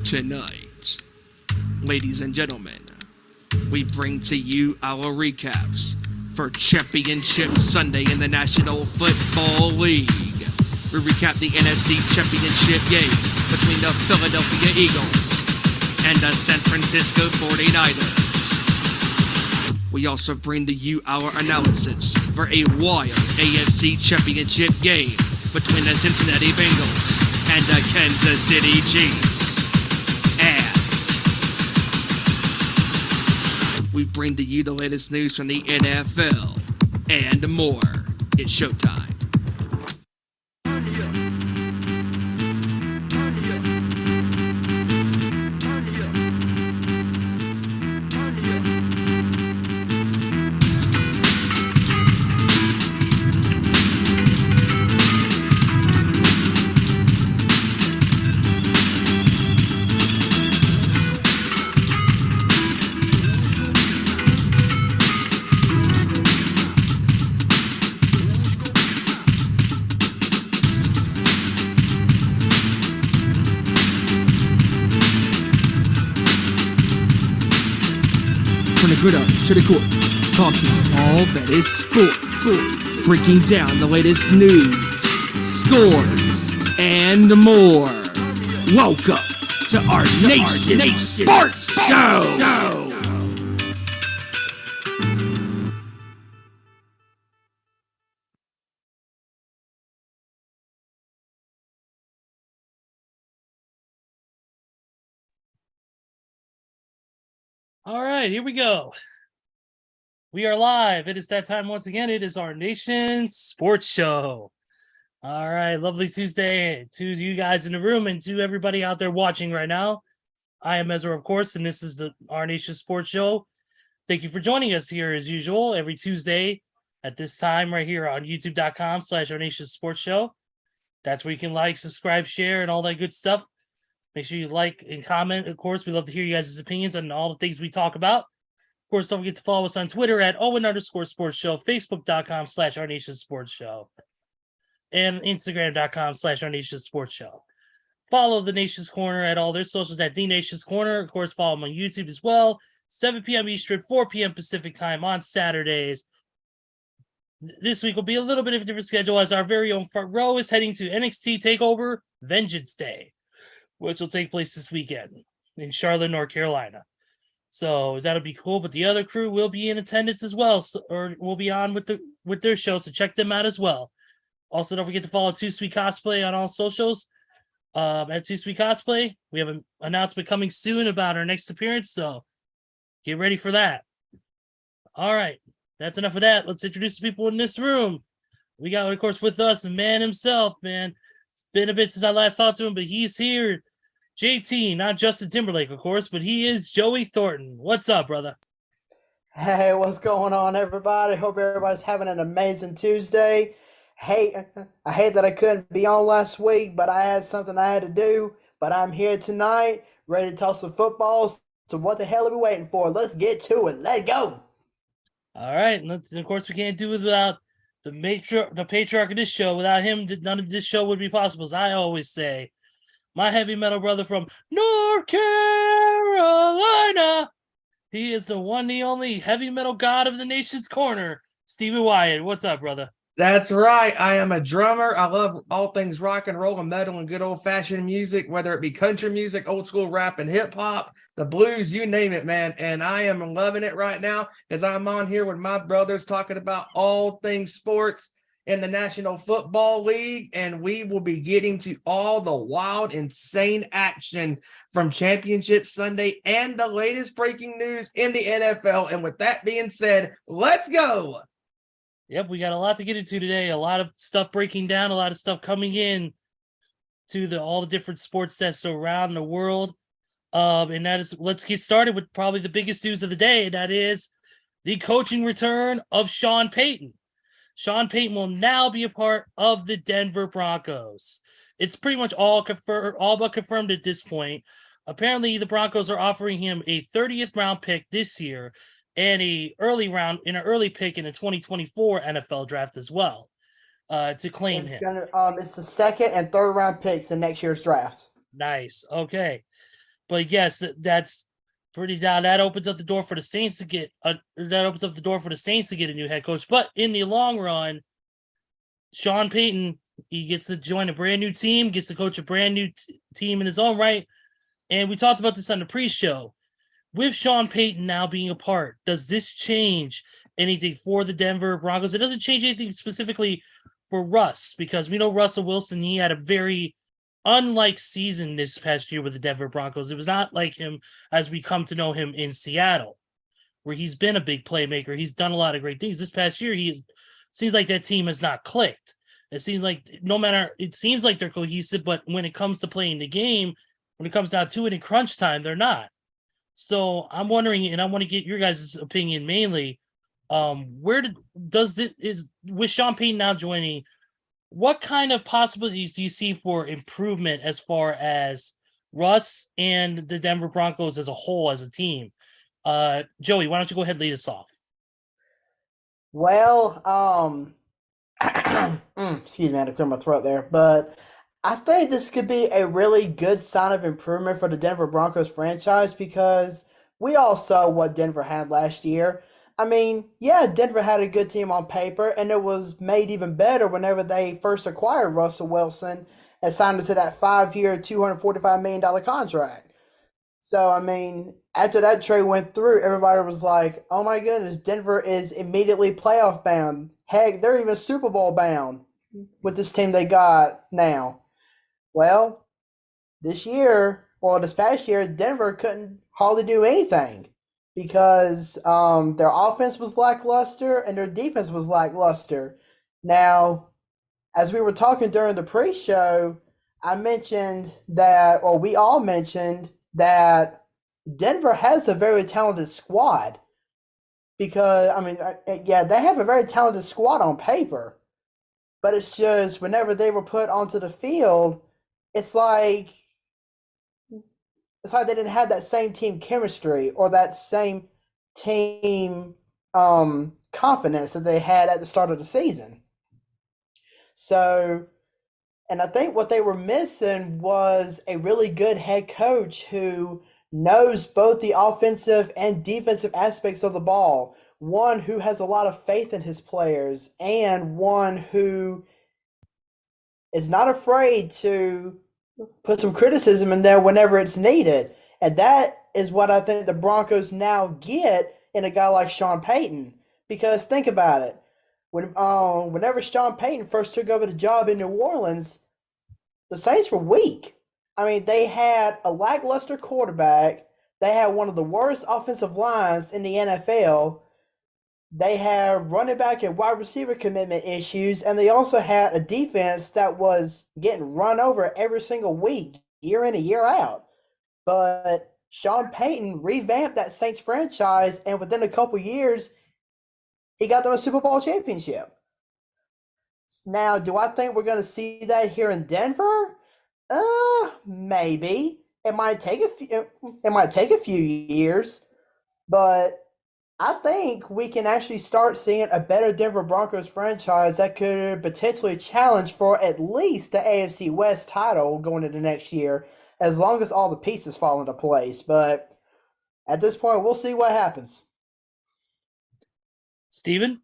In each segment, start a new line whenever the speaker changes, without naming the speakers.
Tonight, ladies and gentlemen, we bring to you our recaps for Championship Sunday in the National Football League. We recap the NFC Championship game between the Philadelphia Eagles and the San Francisco 49ers. We also bring to you our analysis for a wild AFC Championship game between the Cincinnati Bengals and the Kansas City Chiefs. And we bring to you the latest news from the NFL and more. It's showtime. From the gridiron to the court, talking all that is sport, breaking down the latest news, scores, and more. Welcome to our Nation Sports Show.
All right, here we go. We are live. It is that time once again. It is our Nation Sports Show. All right, lovely Tuesday to you guys in the room and to everybody out there watching right now. I am Ezra, of course, and this is our Nation Sports Show. Thank you for joining us here as usual every Tuesday at this time right here on youtube.com/our Nation Sports Show. That's where you can like, subscribe, share, and all that good stuff. Make sure you like and comment. Of course, we love to hear you guys' opinions on all the things we talk about. Of course, don't forget to follow us on Twitter at Owen_Sports Show, Facebook.com/Our Nation Sports Show, and Instagram.com/Our Nation Sports Show. Follow the Nation's Corner at all their socials at The Nation's Corner. Of course, follow them on YouTube as well. 7 p.m. Eastern, 4 p.m. Pacific time on Saturdays. This week will be a little bit of a different schedule as our very own front row is heading to NXT TakeOver Vengeance Day, which will take place this weekend in Charlotte, North Carolina. So that'll be cool. But the other crew will be in attendance as well, or will be on with their show. So check them out as well. Also, don't forget to follow Too Sweet Cosplay on all socials. At Too Sweet Cosplay, we have an announcement coming soon about our next appearance. So get ready for that. All right, that's enough of that. Let's introduce the people in this room. We got, of course, with us the man himself, man. It's been a bit since I last talked to him, but he's here. JT, not Justin Timberlake, of course, but he is Joey Thornton. What's up, brother?
Hey, what's going on, everybody? Hope everybody's having an amazing Tuesday. Hey, I hate that I couldn't be on last week, but I had something I had to do. But I'm here tonight, ready to talk some football. So what the hell are we waiting for? Let's get to it. Let's go.
All right, and of course, we can't do it without the patriarch of this show. Without him, none of this show would be possible, as I always say. My heavy metal brother from North Carolina. He is the one, the only heavy metal god of the Nation's Corner, Stephen Wyand. What's up, brother?
That's right. I am a drummer. I love all things rock and roll and metal and good old-fashioned music, whether it be country music, old school rap and hip-hop, the blues, you name it, man. And I am loving it right now as I'm on here with my brothers talking about all things sports in the National Football League, and we will be getting to all the wild, insane action from Championship Sunday and the latest breaking news in the NFL. And with that being said, let's go.
Yep, we got a lot to get into today. A lot of stuff breaking down, a lot of stuff coming in to all the different sports that's around the world. And that is, let's get started with probably the biggest news of the day. And that is the coaching return of Sean Payton. Sean Payton will now be a part of the Denver Broncos. It's pretty much all but confirmed at this point. Apparently, the Broncos are offering him a 30th round pick this year and an early pick in the 2024 NFL draft as well to claim him.
It's the second and third round picks in next year's draft.
Nice. Okay. But yes, that's pretty down. That opens up the door for the Saints to get a new head coach. But in the long run, Sean Payton, he gets to join a brand new team, gets to coach a brand new team in his own right. And we talked about this on the pre-show. With Sean Payton now being a part, does this change anything for the Denver Broncos? It doesn't change anything specifically for Russ, because we know Russell Wilson, he had a very unlike season this past year with the Denver Broncos. It was not like him as we come to know him in Seattle, where he's been a big playmaker. He's done a lot of great things. This past year, seems like that team has not clicked. It seems like it seems like they're cohesive, but when it comes to playing the game, when it comes down to it in crunch time, they're not. So I'm wondering, and I want to get your guys' opinion mainly. With Sean Payton now joining, what kind of possibilities do you see for improvement as far as Russ and the Denver Broncos as a whole, as a team? Joey, why don't you go ahead and lead us off?
Well, excuse me, I had to clear my throat there, but I think this could be a really good sign of improvement for the Denver Broncos franchise, because we all saw what Denver had last year. I mean, yeah, Denver had a good team on paper, and it was made even better whenever they first acquired Russell Wilson and signed him to that 5-year, $245 million contract. So, I mean, after that trade went through, everybody was like, oh my goodness, Denver is immediately playoff bound. Heck, they're even Super Bowl bound with this team they got now. Well, this past year, Denver couldn't hardly do anything because their offense was lackluster and their defense was lackluster. Now, as we were talking during the pre-show, we all mentioned that Denver has a very talented squad. Because, I mean, yeah, they have a very talented squad on paper. But it's just whenever they were put onto the field, it's like they didn't have that same team chemistry or that same team confidence that they had at the start of the season. So, and I think what they were missing was a really good head coach who knows both the offensive and defensive aspects of the ball. One who has a lot of faith in his players, and one who is not afraid to put some criticism in there whenever it's needed. And that is what I think the Broncos now get in a guy like Sean Payton. Because think about it. Whenever Sean Payton first took over the job in New Orleans, the Saints were weak. I mean, they had a lackluster quarterback. They had one of the worst offensive lines in the NFL. They had running back and wide receiver commitment issues, and they also had a defense that was getting run over every single week, year in and year out. But Sean Payton revamped that Saints franchise, and within a couple years, he got them a Super Bowl championship. Now, do I think we're going to see that here in Denver? Maybe. It might take a few years, but I think we can actually start seeing a better Denver Broncos franchise that could potentially challenge for at least the AFC West title going into next year, as long as all the pieces fall into place. But at this point, we'll see what happens.
Steven?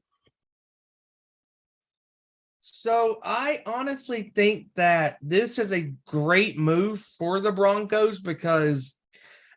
So I honestly think that this is a great move for the Broncos because,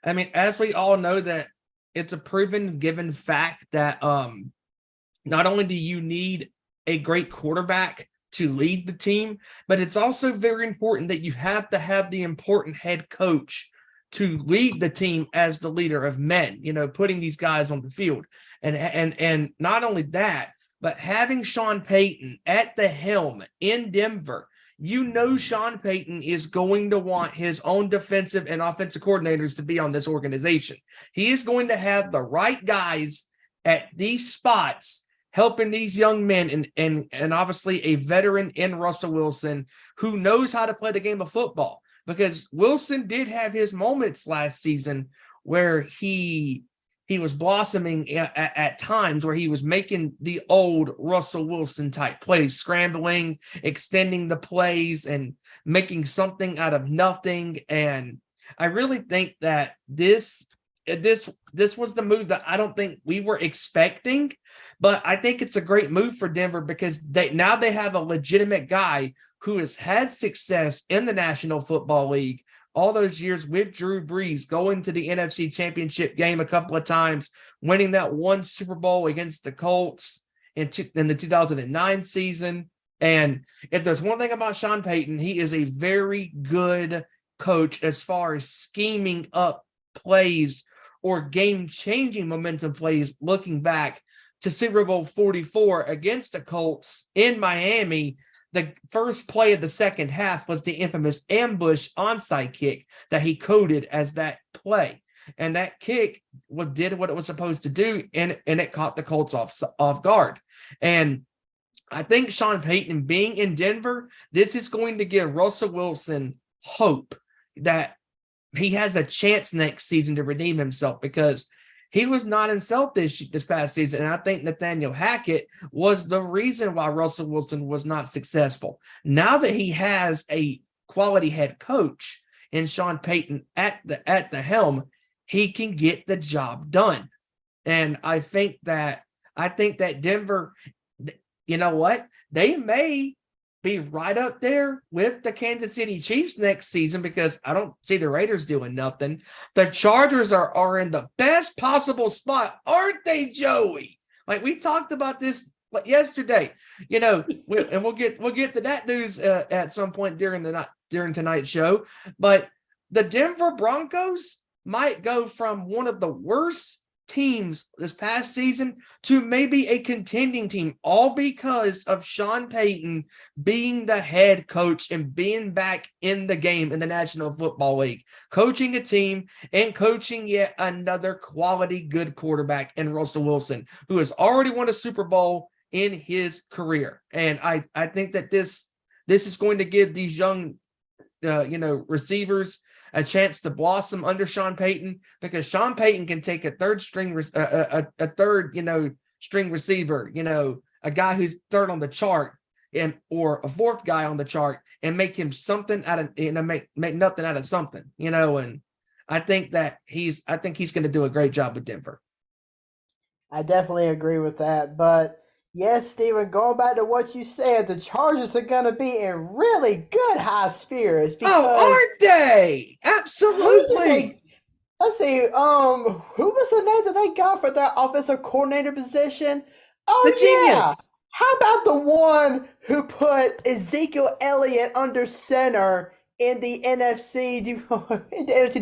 I mean, as we all know, that it's a proven given fact that not only do you need a great quarterback to lead the team, but it's also very important that you have to have the important head coach to lead the team as the leader of men, putting these guys on the field. And not only that, but having Sean Payton at the helm in Denver, Sean Payton is going to want his own defensive and offensive coordinators to be on this organization. He is going to have the right guys at these spots helping these young men and obviously a veteran in Russell Wilson who knows how to play the game of football, because Wilson did have his moments last season where he was blossoming at times, where he was making the old Russell Wilson type plays, scrambling, extending the plays, and making something out of nothing. And I really think that this was the move that I don't think we were expecting, but I think it's a great move for Denver because they have a legitimate guy who has had success in the National Football League all those years with Drew Brees, going to the NFC Championship game a couple of times, winning that one Super Bowl against the Colts in the 2009 season. And if there's one thing about Sean Payton, he is a very good coach as far as scheming up plays or game-changing momentum plays, looking back to Super Bowl 44 against the Colts in Miami. The first play of the second half was the infamous ambush onside kick that he coded as that play. And that kick did what it was supposed to do, and it caught the Colts off guard. And I think Sean Payton being in Denver, this is going to give Russell Wilson hope that he has a chance next season to redeem himself, because he was not himself this past season. And I think Nathaniel Hackett was the reason why Russell Wilson was not successful. Now that he has a quality head coach in Sean Payton at the helm, he can get the job done. And I think that Denver, you know what? They may be right up there with the Kansas City Chiefs next season, because I don't see the Raiders doing nothing. The Chargers are in the best possible spot, aren't they, Joey? Like, we talked about this yesterday, we'll get to that news at some point during tonight's show. But the Denver Broncos might go from one of the worst teams this past season to maybe a contending team, all because of Sean Payton being the head coach and being back in the game in the National Football League, coaching a team and coaching yet another quality good quarterback in Russell Wilson, who has already won a Super Bowl in his career. And I think that this is going to give these young receivers a chance to blossom under Sean Payton, because Sean Payton can take a third string receiver, a guy who's third on the chart, or a fourth guy on the chart, and make him something out of make nothing out of something, and I think he's going to do a great job with Denver.
I definitely agree with that. But yes, Steven, going back to what you said, the Chargers are going to be in really good high spirits. Because
aren't they? Absolutely.
Let's see. Who was the name that they got for their offensive coordinator position? Oh,
the genius.
How about the one who put Ezekiel Elliott under center in the NFC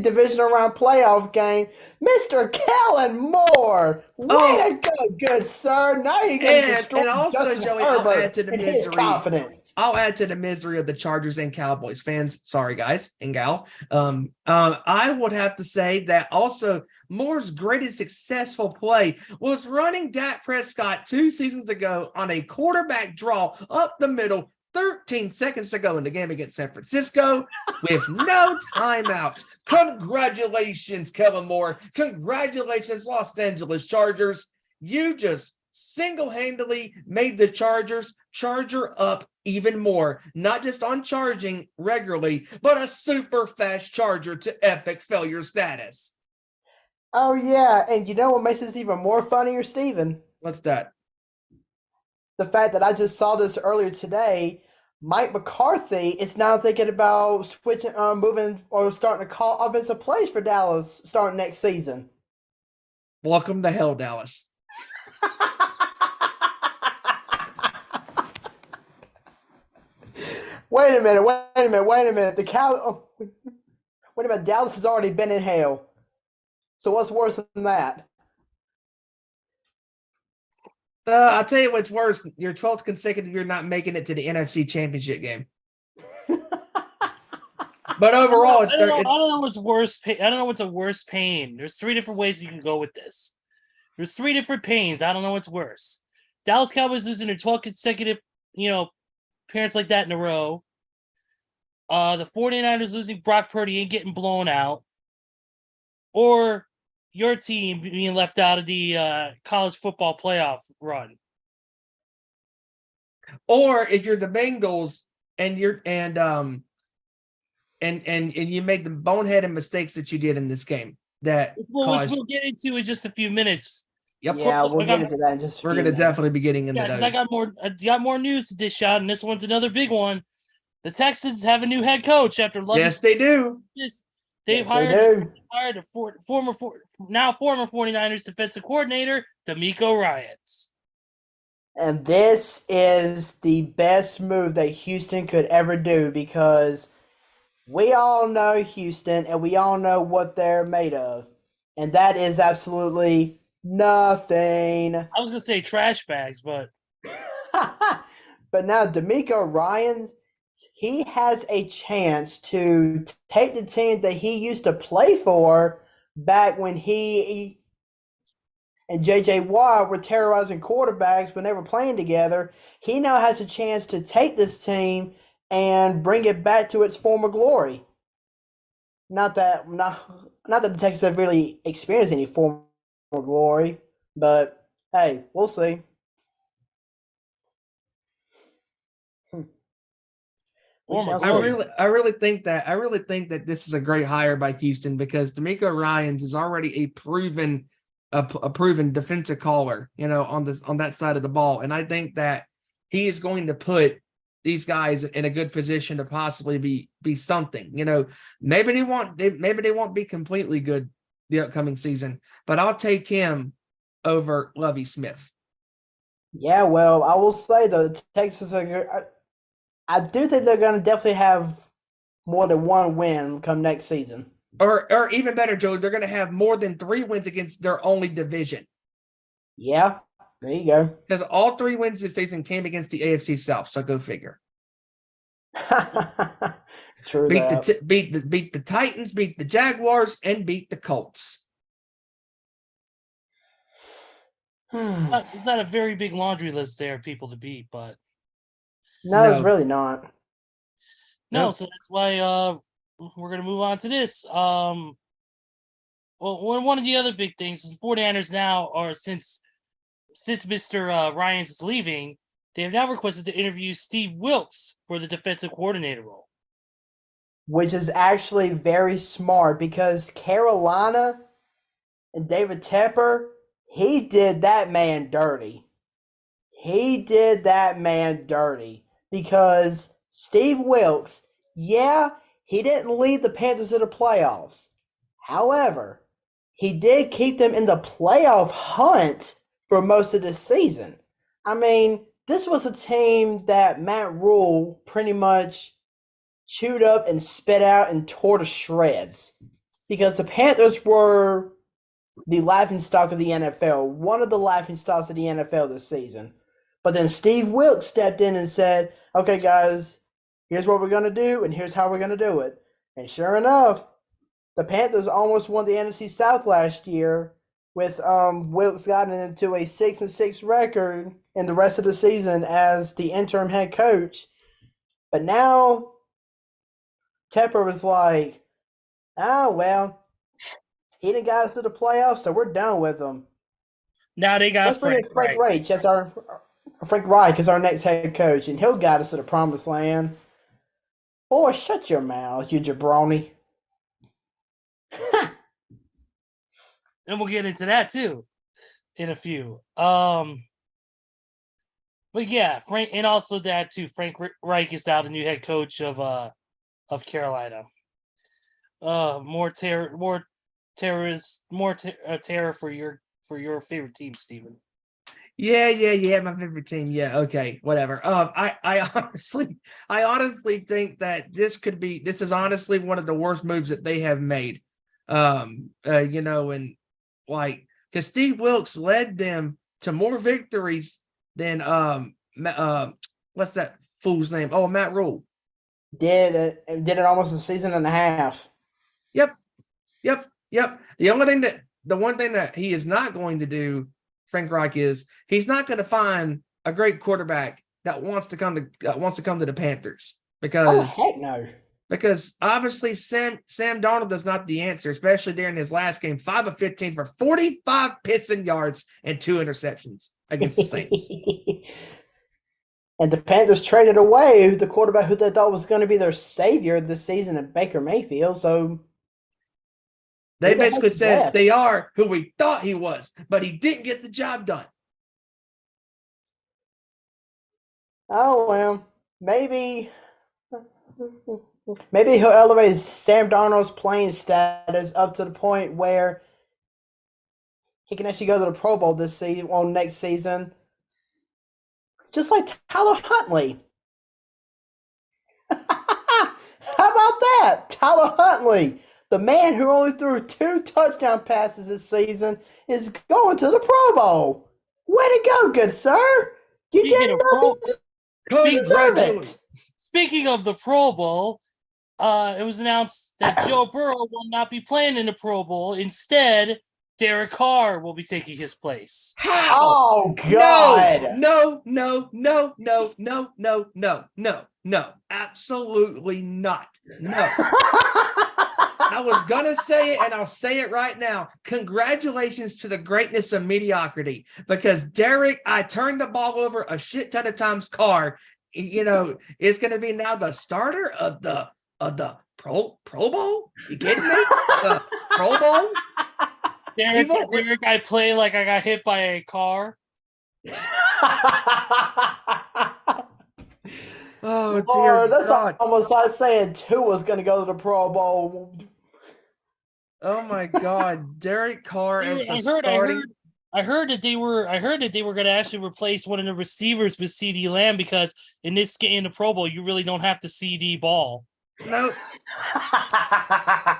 divisional round playoff game, Mr. Kellen Moore? Way to go, good sir! Now you're going to destroy
and also,
Justin
Joey,
Herbert
I'll add to the
and his
misery.
confidence.
I'll add to the misery of the Chargers and Cowboys fans. Sorry, guys and gal. I would have to say that also Moore's greatest successful play was running Dak Prescott 2 seasons ago on a quarterback draw up the middle, 13 seconds to go in the game against San Francisco with no timeouts. Congratulations, Kellen Moore. Congratulations, Los Angeles Chargers. You just single-handedly made the Chargers charger up even more, not just on charging regularly, but a super fast charger to epic failure status.
Oh, yeah. And you know what makes this even more funnier, Steven?
What's that?
The fact that I just saw this earlier today. Mike McCarthy is now thinking about switching, moving, or starting to call offensive plays for Dallas starting next season.
Welcome to hell, Dallas.
Wait a minute. Wait a minute. Dallas has already been in hell. So what's worse than that?
I'll tell you what's worse. Your 12th consecutive year not making it to the NFC Championship game. But overall,
I don't know what's worse. I don't know what's a worse pain. There's 3 different ways you can go with this. There's 3 different pains. I don't know what's worse. Dallas Cowboys losing their 12 consecutive, appearance like that in a row. The 49ers losing Brock Purdy and getting blown out. Or your team being left out of the college football playoff run.
Or if you're the Bengals and and you made the boneheaded mistakes that you did in this game that
which
caused.
we'll get into in just a few minutes.
Yep.
Yeah, we'll get into that in just a
We're
few
going to
minutes.
definitely be getting into
Yeah, because
those.
I got more news to dish out, and this one's another big one. The Texans have a new head coach after Lovie.
Yes, they do.
They've
Yes,
hired
they do.
a former 49ers defensive coordinator, D'Amico Ryans.
And this is the best move that Houston could ever do because we all know Houston and we all know what they're made of. And that is absolutely nothing.
I was gonna say trash bags, but
But now D'Amico Ryans, he has a chance to take the team that he used to play for back when he and J.J. Watt were terrorizing quarterbacks when they were playing together. He now has a chance to take this team and bring it back to its former glory. Not that the Texans have really experienced any former glory, but hey, we'll see. We shall
I
see.
really think that this is a great hire by Houston because D'Amico Ryans is already a proven defensive caller, on that side of the ball, and I think that he is going to put these guys in a good position to possibly be something. Maybe they won't be completely good the upcoming season, but I'll take him over Lovie Smith.
Yeah, well, I will say though, the Texans are. I do think they're going to definitely have more than one win come next season.
Or even better, Joe, they're going to have more than 3 wins against their only division.
Yeah, there you go.
Because all 3 wins this season came against the AFC South, so go figure.
True
beat
that.
beat the Titans, beat the Jaguars, and beat the Colts.
it's not a very big laundry list there of people to beat, but
No, it's really not.
no,
Nope.
so that's why we're gonna move on to this. Well, one of the other big things is the 49ers now are since Mr. Ryans is leaving, they have now requested to interview Steve Wilks for the defensive coordinator role.
Which is actually very smart because Carolina and David Tepper, he did that man dirty. He did that man dirty because Steve Wilks, yeah, he didn't lead the Panthers to the playoffs. However, he did keep them in the playoff hunt for most of the season. I mean, this was a team that Matt Rule pretty much chewed up and spit out and tore to shreds because the Panthers were the laughingstock of the NFL, one of the laughingstocks of the NFL this season. But then Steve Wilks stepped in and said, okay, guys, here's what we're going to do, and here's how we're going to do it. And sure enough, the Panthers almost won the NFC South last year with Wilks gotten into a 6-6 record in the rest of the season as the interim head coach. But now Tepper was like, oh, well, he didn't got us to the playoffs, so we're done with him.
Now they got
Let's bring in Frank Reich as our next head coach, and he'll guide us to the promised land. Boy, shut your mouth, you jabroni.
And we'll get into that too in a few. But yeah, Frank, and also that too. Frank Reich is out, the new head coach of Carolina. More terror for your favorite team, Steven.
Yeah, my favorite team. Yeah, okay, whatever. I honestly think that this is honestly one of the worst moves that they have made. And like, because Steve Wilks led them to more victories than what's that fool's name? Oh, Matt Rule.
Did it almost a season and a half.
Yep. The one thing that he is not going to do, Frank Reich, is he's not going to find a great quarterback that wants to come to the Panthers because
heck no.
Because obviously Sam Darnold is not the answer, especially during his last game, 5 of 15 for 45 pissing yards and 2 interceptions against the Saints.
And the Panthers traded away the quarterback who they thought was going to be their savior this season in Baker Mayfield. So
They
who the
basically
heck is
said
left?
they are who we thought he was, but he didn't get the job done.
Oh well, maybe he'll elevate Sam Darnold's playing status up to the point where he can actually go to the Pro Bowl this season or next season, just like Tyler Huntley. How about that, Tyler Huntley, the man who only threw 2 touchdown passes this season, is going to the Pro Bowl. Way to go, good sir! You
Speaking
did
of Pro-
nothing to deserve it.
Speaking of the Pro Bowl, it was announced that Joe Burrow will not be playing in the Pro Bowl. Instead, Derek Carr will be taking his place.
How?
Oh God!
No, absolutely not. No. I was gonna say it, and I'll say it right now. Congratulations to the greatness of mediocrity, because Derek, I turned the ball over a shit ton of times. Carr, is going to be now the starter of the Pro Bowl. You kidding me? The Pro Bowl.
Derek, I play like I got hit by a car.
Oh, dear
Lord, that's
God.
almost like saying Tua's going to go to the Pro Bowl.
Oh my God, Derek Carr as the starting.
I heard that they were going to actually replace one of the receivers with CD Lamb, because in this game in the Pro Bowl you really don't have to CD ball.
No,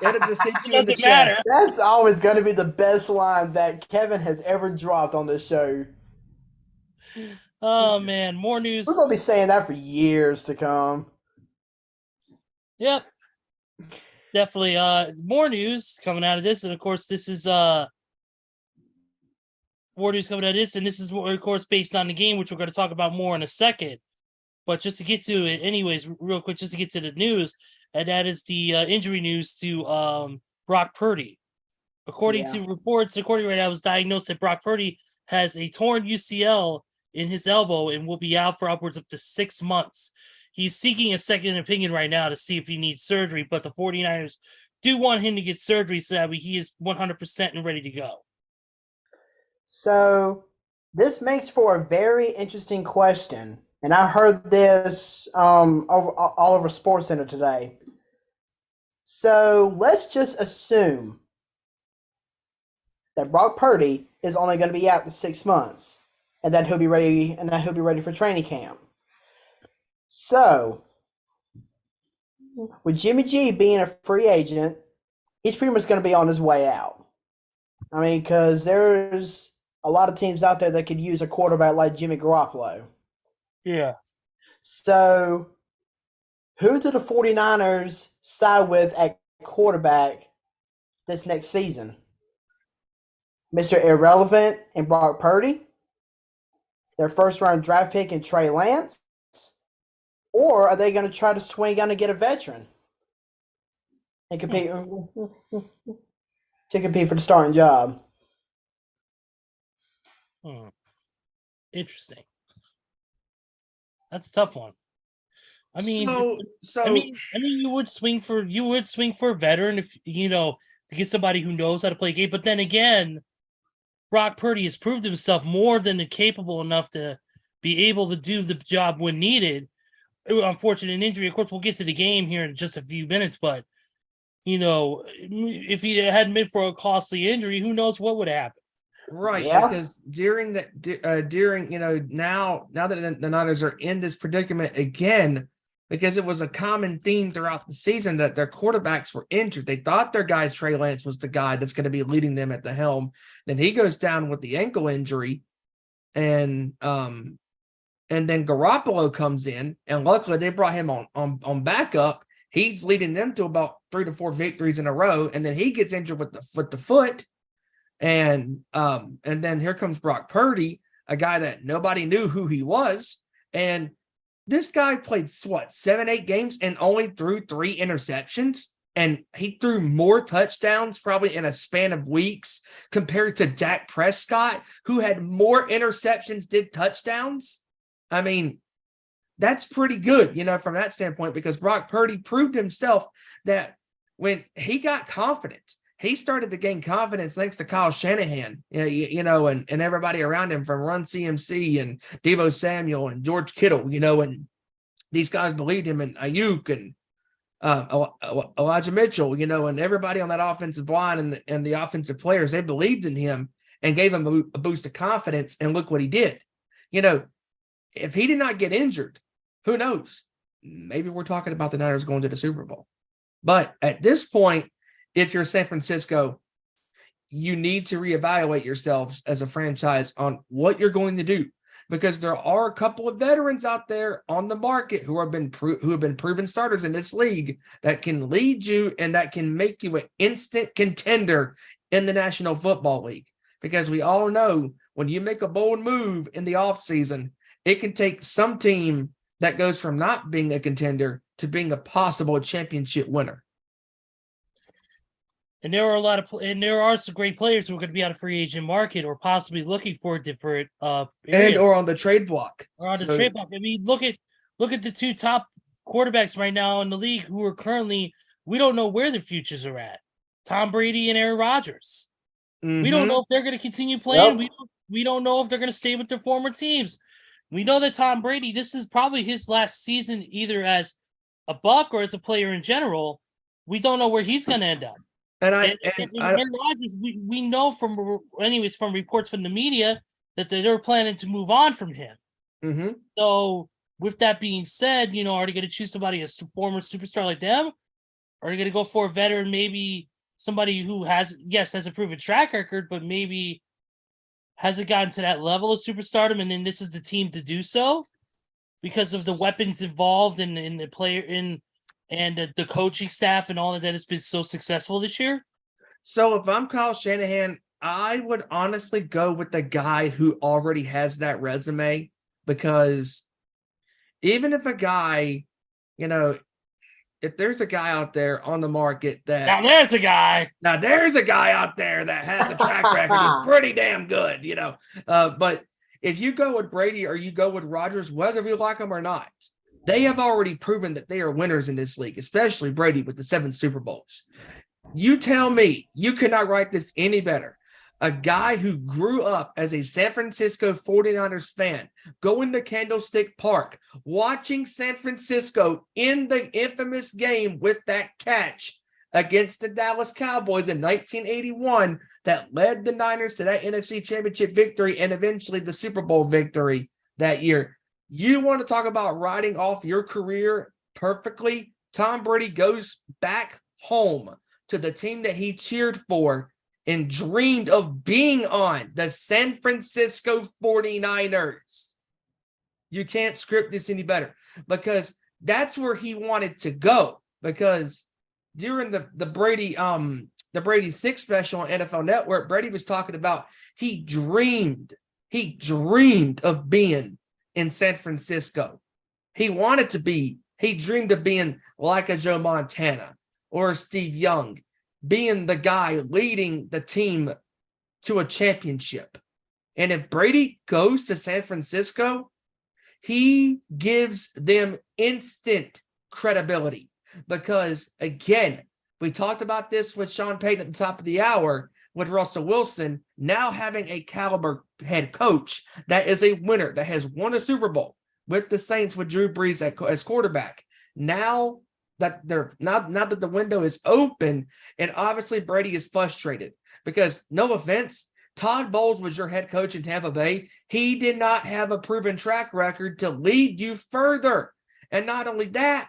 it'll just hit you in the
Doesn't matter.
chest.
That's always going to be the best line that Kevin has ever dropped on this show.
Oh man, more news.
We're going to be saying that for years to come.
Yep. Definitely more news coming out of this, and of course this is more news coming out of this, and this is of course based on the game, which we're going to talk about more in a second. But just to get to it anyways, real quick, just to get to the news, and that is the injury news to Brock Purdy. According to reports, right now, it was diagnosed that Brock Purdy has a torn UCL in his elbow and will be out for upwards up to 6 months. He's seeking a second opinion right now to see if he needs surgery, but the 49ers do want him to get surgery so that he is 100% and ready to go.
So this makes for a very interesting question, and I heard this all over SportsCenter today. So let's just assume that Brock Purdy is only going to be out for 6 months, and that he'll be ready, for training camp. So, with Jimmy G being a free agent, he's pretty much going to be on his way out. I mean, because there's a lot of teams out there that could use a quarterback like Jimmy Garoppolo.
Yeah.
So, who do the 49ers side with at quarterback this next season? Mr. Irrelevant and Brock Purdy? Their first-round draft pick in Trey Lance? Or are they going to try to swing out and get a veteran and compete for the starting job?
Interesting. That's a tough one. I mean, you would swing for a veteran if to get somebody who knows how to play a game. But then again, Brock Purdy has proved himself more than capable enough to be able to do the job when needed. Unfortunate injury. Of course, we'll get to the game here in just a few minutes, but if he hadn't been for a costly injury, who knows what would happen?
Right,
Yeah.
because now that the Niners are in this predicament again, because it was a common theme throughout the season that their quarterbacks were injured. They thought their guy Trey Lance was the guy that's going to be leading them at the helm. Then he goes down with the ankle injury, and then Garoppolo comes in, and luckily they brought him on backup. He's leading them to about 3 to 4 victories in a row, and then he gets injured with the foot. And then here comes Brock Purdy, a guy that nobody knew who he was. And this guy played 7-8 games and only threw 3 interceptions. And he threw more touchdowns probably in a span of weeks compared to Dak Prescott, who had more interceptions, did touchdowns. I mean, that's pretty good, from that standpoint, because Brock Purdy proved himself that when he got confident, he started to gain confidence thanks to Kyle Shanahan, and everybody around him, from Run CMC and Deebo Samuel and George Kittle, and these guys believed him, and Ayuk and Elijah Mitchell, and everybody on that offensive line and the offensive players, they believed in him and gave him a boost of confidence. And look what he did. If he did not get injured, who knows? Maybe we're talking about the Niners going to the Super Bowl. But at this point, if you're San Francisco, you need to reevaluate yourselves as a franchise on what you're going to do, because there are a couple of veterans out there on the market who have been proven starters in this league that can lead you and that can make you an instant contender in the National Football League. Because we all know when you make a bold move in the offseason, it can take some team that goes from not being a contender to being a possible championship winner.
And there are some great players who are going to be on a free agent market or possibly looking for different areas.
Or on the trade block.
Or on the trade block. I mean, look at the two top quarterbacks right now in the league who are currently, we don't know where their futures are at. Tom Brady and Aaron Rodgers.
Mm-hmm.
We don't know if they're going to continue playing.
Yep.
We don't know if they're going to stay with their former teams. We know that Tom Brady, this is probably his last season, either as a Buck or as a player in general. We don't know where he's going to end up. And Aaron Rodgers, we know from reports from the media that they're planning to move on from him.
Mm-hmm.
So with that being said, are they going to choose somebody, a former superstar like them? Or are they going to go for a veteran, maybe somebody who has a proven track record, but maybe hasn't gotten to that level of superstardom, and then this is the team to do so because of the weapons involved in the player and the coaching staff and all of that has been so successful this year?
So if I'm Kyle Shanahan, I would honestly go with the guy who already has that resume, because even if a guy, if there's a guy out there on the market
Now there's a guy
out there that has a track record that's pretty damn good, but if you go with Brady or you go with Rodgers, whether we like them or not, they have already proven that they are winners in this league, especially Brady with the 7 Super Bowls. You tell me you cannot write this any better. A guy who grew up as a San Francisco 49ers fan, going to Candlestick Park, watching San Francisco in the infamous game with that catch against the Dallas Cowboys in 1981 that led the Niners to that NFC Championship victory and eventually the Super Bowl victory that year. You want to talk about writing off your career perfectly? Tom Brady goes back home to the team that he cheered for and dreamed of being on, the San Francisco 49ers. You can't script this any better, because that's where he wanted to go. Because during the Brady 6 special on NFL Network, Brady was talking about he dreamed of being in San Francisco. He dreamed of being like a Joe Montana or Steve Young, being the guy leading the team to a championship. And if Brady goes to San Francisco, he gives them instant credibility. Because, again, we talked about this with Sean Payton at the top of the hour with Russell Wilson, now having a caliber head coach that is a winner, that has won a Super Bowl with the Saints with Drew Brees as quarterback. Now that the window is open, and obviously Brady is frustrated because, no offense, Todd Bowles was your head coach in Tampa Bay. He did not have a proven track record to lead you further. And not only that,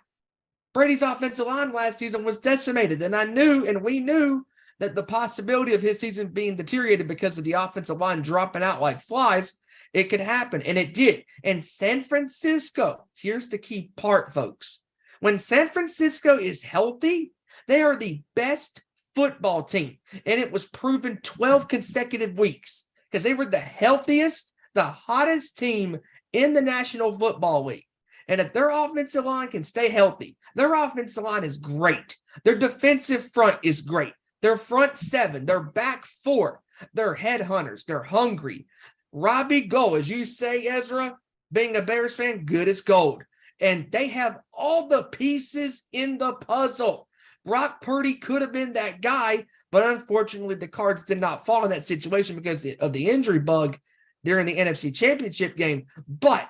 Brady's offensive line last season was decimated. And we knew that the possibility of his season being deteriorated because of the offensive line dropping out like flies, it could happen. And it did. And San Francisco, here's the key part, folks. When San Francisco is healthy, they are the best football team. And it was proven 12 consecutive weeks because they were the healthiest, the hottest team in the National Football League. And if their offensive line can stay healthy, their offensive line is great. Their defensive front is great. Their front 7, their back 4, they're headhunters. They're hungry. Robbie Gould, as you say, Ezra, being a Bears fan, good as gold. and they have all the pieces in the puzzle. Brock Purdy could have been that guy, but unfortunately, the cards did not fall in that situation because of the injury bug during the NFC Championship game. But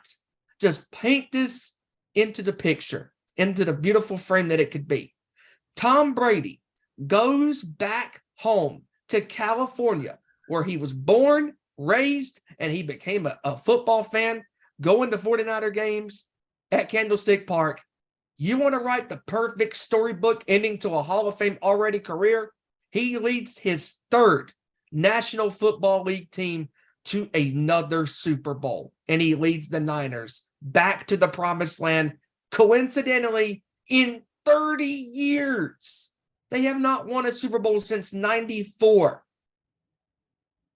just paint this into the picture, into the beautiful frame that it could be. Tom Brady goes back home to California, where he was born, raised, and he became a football fan, going to 49er games at Candlestick Park. You want to write the perfect storybook ending to a Hall of Fame already career? He leads his third National Football League team to another Super Bowl, and he leads the Niners back to the promised land, coincidentally, in 30 years. They have not won a Super Bowl since 94.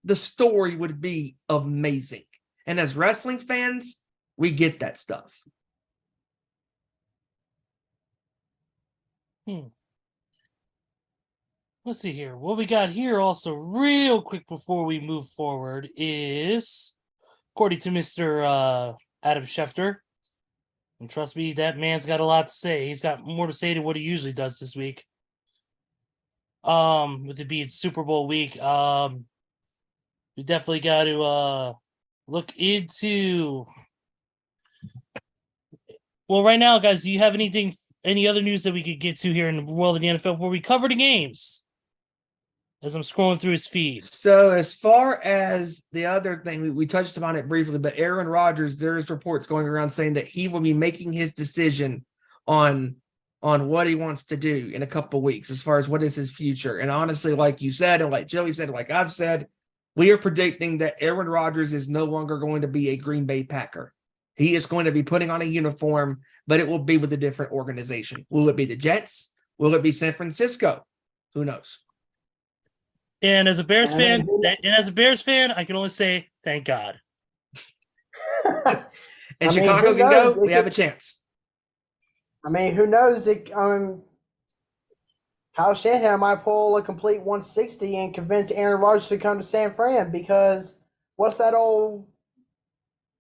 The story would be amazing. And as wrestling fans, we get that stuff.
Let's see here. What we got here also real quick before we move forward is, according to Mr. Adam Schefter, and trust me, that man's got a lot to say. He's got more to say than what he usually does this week. With it being Super Bowl week, we definitely got to look into. Well, right now, guys, do you have any other news that we could get to here in the world of the NFL before we cover the games? As I'm scrolling through his feed.
So as far as the other thing, we touched upon it briefly, but Aaron Rodgers, there's reports going around saying that he will be making his decision on what he wants to do in a couple of weeks as far as what is his future. And honestly, like you said, and like Joey said, like I've said, we are predicting that Aaron Rodgers is no longer going to be a Green Bay Packer. He is going to be putting on a uniform, but it will be with a different organization. Will it be the Jets? Will it be San Francisco? Who knows?
And as a Bears fan, I can only say thank God.
And Chicago can go. We have a chance.
I mean, who knows? Kyle Shanahan might pull a complete 160 and convince Aaron Rodgers to come to San Fran, because what's that old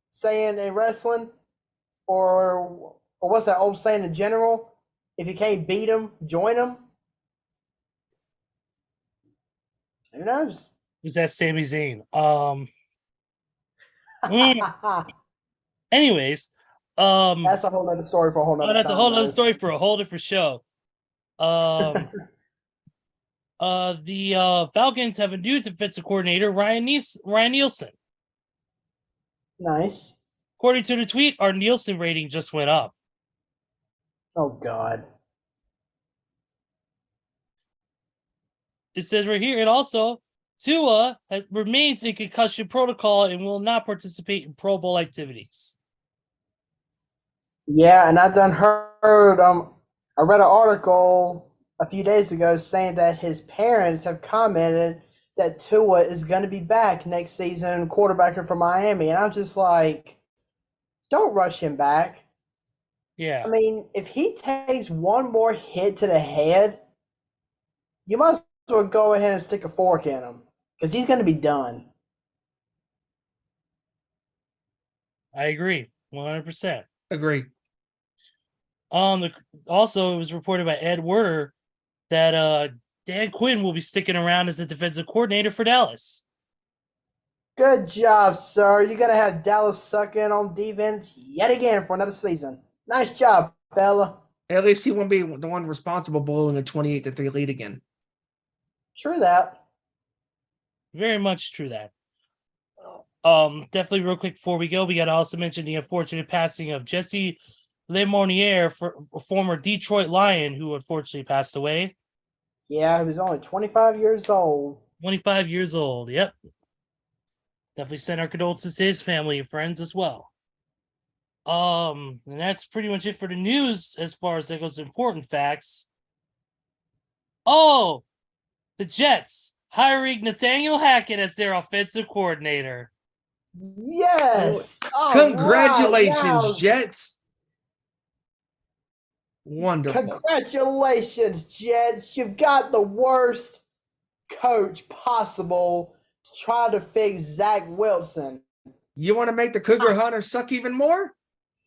saying in wrestling, or what's that old saying in general? If you can't beat them, join them. Who knows?
Who's that? Sami Zayn. Anyways,
that's a whole other story for a whole nother
that's
time,
a whole other
though.
story for a whole different show. The Falcons have a new defensive coordinator, Ryan Nielsen.
Nice.
According to the tweet, our Nielsen rating just went up.
Oh God.
It says right here, and also Tua remains in concussion protocol and will not participate in Pro Bowl activities.
Yeah, and I done heard. I read an article a few days ago saying that his parents have commented that Tua is going to be back next season, quarterbacker for Miami, and I'm just like, don't rush him back.
Yeah.
I mean, if he takes one more hit to the head, you might as well go ahead and stick a fork in him, because he's going to be done.
I agree, 100%.
Agree.
Also, it was reported by Ed Werder that Dan Quinn will be sticking around as the defensive coordinator for Dallas.
Good job, sir. You're going to have Dallas sucking on defense yet again for another season. Nice job, fella.
At least he won't be the one responsible blowing a 28-3 lead again.
True that.
Very much true that. Definitely real quick before we go, we got to also mention the unfortunate passing of Jesse Lemonnier, a former Detroit Lion, who unfortunately passed away.
Yeah, he was only 25 years old.
25 years old, yep. Definitely send our condolences to his family and friends as well. And that's pretty much it for the news as far as that goes to important facts. Oh, the Jets hiring Nathaniel Hackett as their offensive coordinator.
Yes.
Congratulations,
wow.
Jets. Wonderful.
Congratulations, Jets. You've got the worst coach possible to try to fix Zach Wilson.
You want to make the Cougar Hunter suck even more?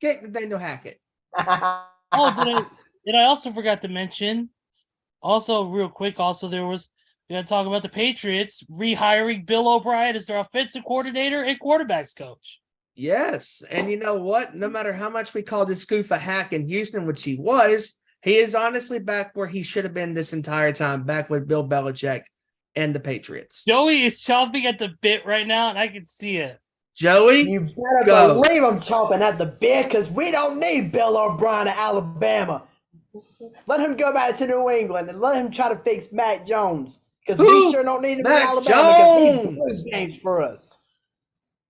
Get Nathaniel Hackett.
Oh, did I also forgot to mention? Also, real quick, we gotta talk about the Patriots rehiring Bill O'Brien as their offensive coordinator and quarterbacks coach.
Yes. And you know what? No matter how much we call this goof a hack in Houston, which he is honestly back where he should have been this entire time, back with Bill Belichick and the Patriots.
Joey is chomping at the bit right now, and I can see it.
Joey,
You better
go.
believe I'm chomping at the bit because we don't need Bill O'Brien at Alabama. Let him go back to New England and let him try to fix Mac Jones because we sure don't need him in
Mac
Alabama because he
Jones.
blew games for us.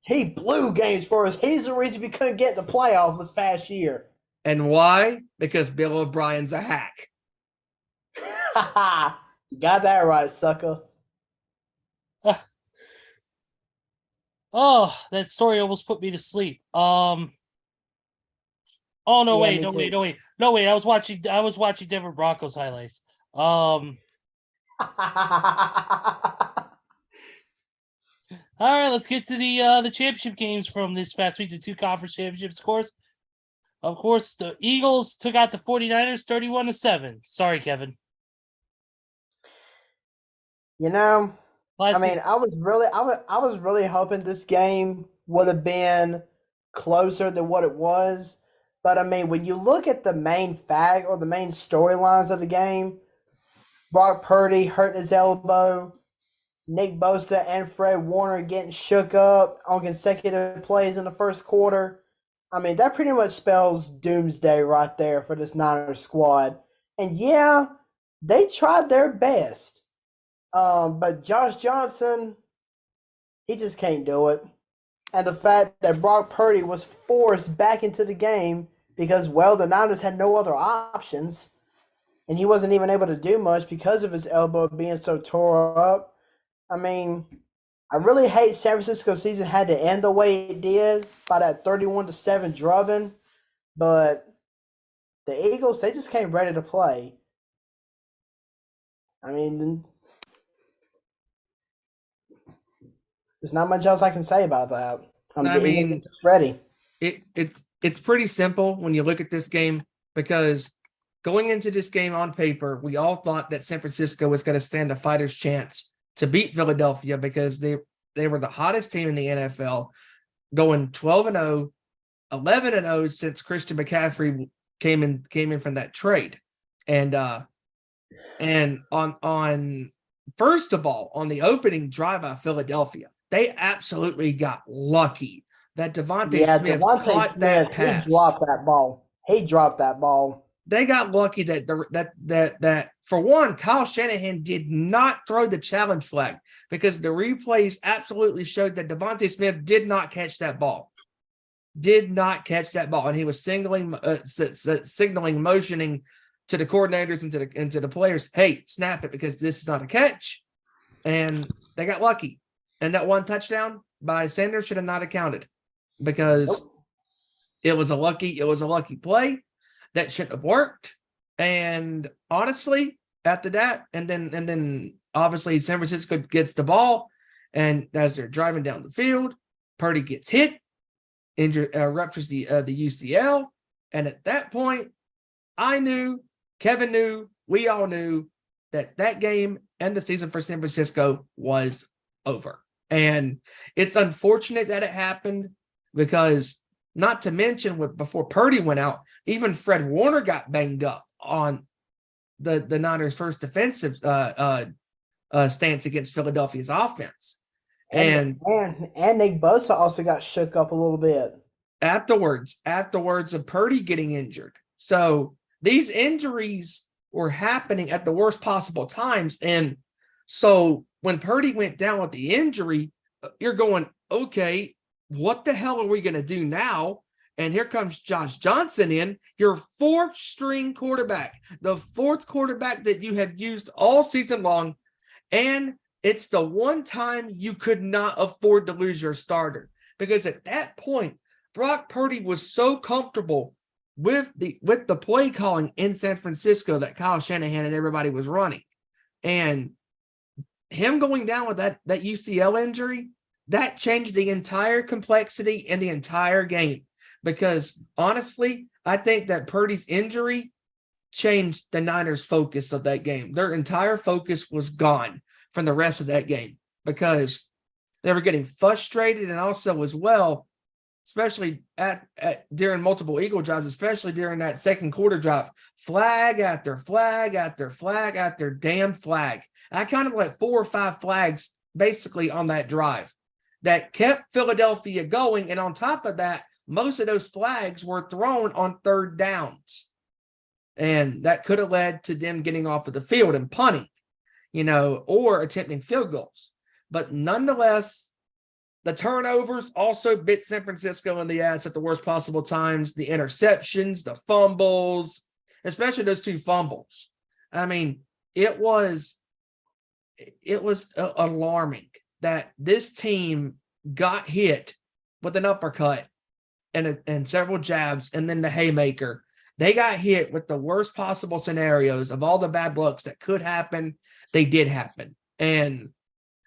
He blew games for us. He's the reason we couldn't get the playoffs this past year.
And why? Because Bill O'Brien's a hack.
You got that right, sucker.
Oh, that story almost put me to sleep. Oh no,
Yeah,
no wait. I was watching Denver Broncos highlights. All right, let's get to the championship games from this past week, the two conference championships, of course. Of course, the Eagles took out the 49ers 31-7. Sorry, Kevin.
You know,
Classic.
I mean, I was really hoping this game would have been closer than what it was. But I mean, when you look at the main fact or the main storylines of the game, Brock Purdy hurting his elbow, Nick Bosa and Fred Warner getting shook up on consecutive plays in the first quarter. I mean, that pretty much spells doomsday right there for this Niners squad. And yeah, they tried their best. But Josh Johnson, he just can't do it. And the fact that Brock Purdy was forced back into the game because, well, the Niners had no other options. And he wasn't even able to do much because of his elbow being so tore up. I mean, I really hate San Francisco's season had to end the way it did by that 31-7 drubbing. But the Eagles, they just came ready to play. I mean, there's not much else I can say about that.
I mean,
just ready.
It's pretty simple when you look at this game because going into this game on paper, we all thought that San Francisco was going to stand a fighter's chance to beat Philadelphia because they were the hottest team in the NFL, going 12-0, 11-0 since Christian McCaffrey came in from that trade. And on first of all, on the opening drive by Philadelphia, they absolutely got lucky that Devontae Smith caught that pass.
He dropped that ball.
They got lucky that for one, Kyle Shanahan did not throw the challenge flag because the replays absolutely showed that Devontae Smith did not catch that ball. And he was signaling, motioning to the coordinators and to the players, hey, snap it because this is not a catch. And they got lucky. And that one touchdown by Sanders should have not accounted because it was a lucky play that shouldn't have worked. And honestly, after that, and then obviously San Francisco gets the ball, and as they're driving down the field, Purdy gets hit, ruptures the UCL, and at that point, I knew, Kevin knew, we all knew that game and the season for San Francisco was over. And it's unfortunate that it happened because, not to mention, before Purdy went out, even Fred Warner got banged up on the Niners' first defensive stance against Philadelphia's offense. And
Nick Bosa also got shook up a little bit
afterwards of Purdy getting injured. So these injuries were happening at the worst possible times. And so when Purdy went down with the injury, you're going, okay, what the hell are we going to do now? And here comes Josh Johnson in, your fourth string quarterback, the fourth quarterback that you have used all season long. And it's the one time you could not afford to lose your starter, because at that point, Brock Purdy was so comfortable with the play calling in San Francisco that Kyle Shanahan and everybody was running. And him going down with that UCL injury, that changed the entire complexity in the entire game. Because honestly, I think that Purdy's injury changed the Niners' focus of that game. Their entire focus was gone from the rest of that game because they were getting frustrated, and also as well, especially at during multiple Eagle drives, especially during that second quarter drive, flag after flag after flag after damn flag. I kind of like 4 or 5 flags basically on that drive that kept Philadelphia going. And on top of that, most of those flags were thrown on third downs. And that could have led to them getting off of the field and punting, or attempting field goals. But nonetheless, the turnovers also bit San Francisco in the ass at the worst possible times. The interceptions, the fumbles, especially those 2 fumbles. I mean, it was alarming that this team got hit with an uppercut and several jabs, and then the haymaker. They got hit with the worst possible scenarios of all the bad lucks that could happen. They did happen. And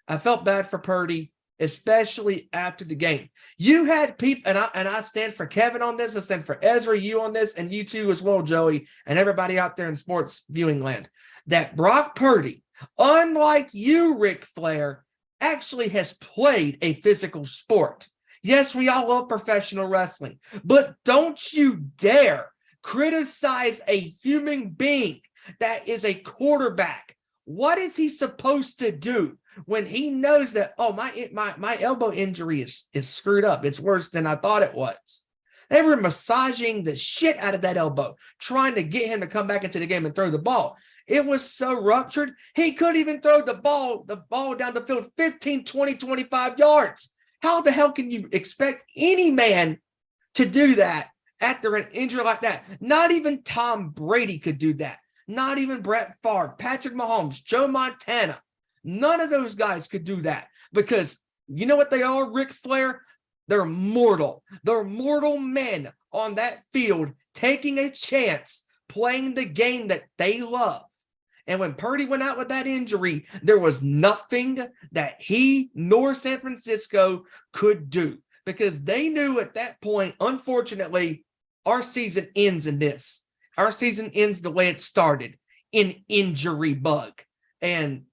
I felt bad for Purdy, especially after the game. You had people, and I stand for Kevin on this, I stand for Ezra, you on this, and you too as well, Joey, and everybody out there in sports viewing land, that Brock Purdy, unlike you, Ric Flair, actually has played a physical sport. Yes, we all love professional wrestling, but don't you dare criticize a human being that is a quarterback. What is he supposed to do when he knows that, oh, my elbow injury is screwed up? It's worse than I thought it was. They were massaging the shit out of that elbow, trying to get him to come back into the game and throw the ball. It was so ruptured, he couldn't even throw the ball down the field 15, 20, 25 yards. How the hell can you expect any man to do that after an injury like that? Not even Tom Brady could do that. Not even Brett Favre, Patrick Mahomes, Joe Montana. None of those guys could do that because you know what they are, Ric Flair? They're mortal. They're mortal men on that field taking a chance, playing the game that they love. And when Purdy went out with that injury, there was nothing that he nor San Francisco could do because they knew at that point, unfortunately, our season ends in this. Our season ends the way it started, in injury bug. And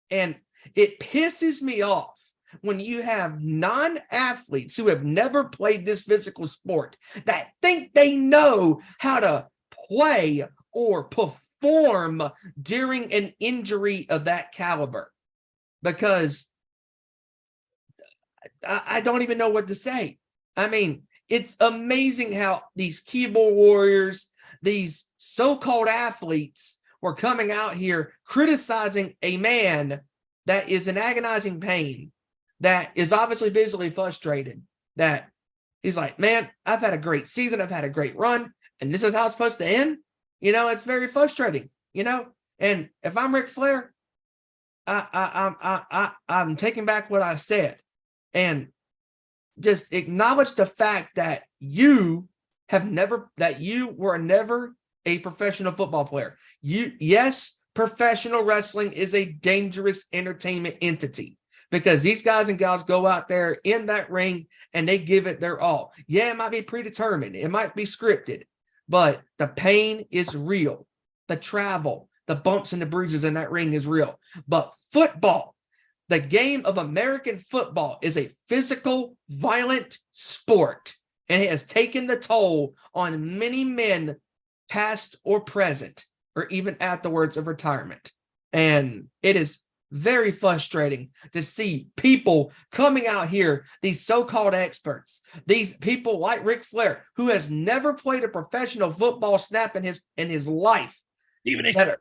it pisses me off when you have non-athletes who have never played this physical sport that think they know how to play or perform during an injury of that caliber. Because I don't even know what to say. I mean, it's amazing how these keyboard warriors, these so-called athletes, were coming out here criticizing a man that is in agonizing pain, that is obviously visually frustrated, that he's like, man, I've had a great season, I've had a great run, and this is how it's supposed to end. It's very frustrating, And if I'm Ric Flair, I'm taking back what I said, and just acknowledge the fact that you were never a professional football player. Yes, professional wrestling is a dangerous entertainment entity because these guys and gals go out there in that ring and they give it their all. Yeah, it might be predetermined. It might be scripted, but the pain is real. The travel, the bumps and the bruises in that ring is real. But football, the game of American football, is a physical, violent sport, and it has taken the toll on many men, past or present, or even afterwards of retirement. And it is very frustrating to see people coming out here, these so-called experts, these people like Ric Flair, who has never played a professional football snap in his life.
Even a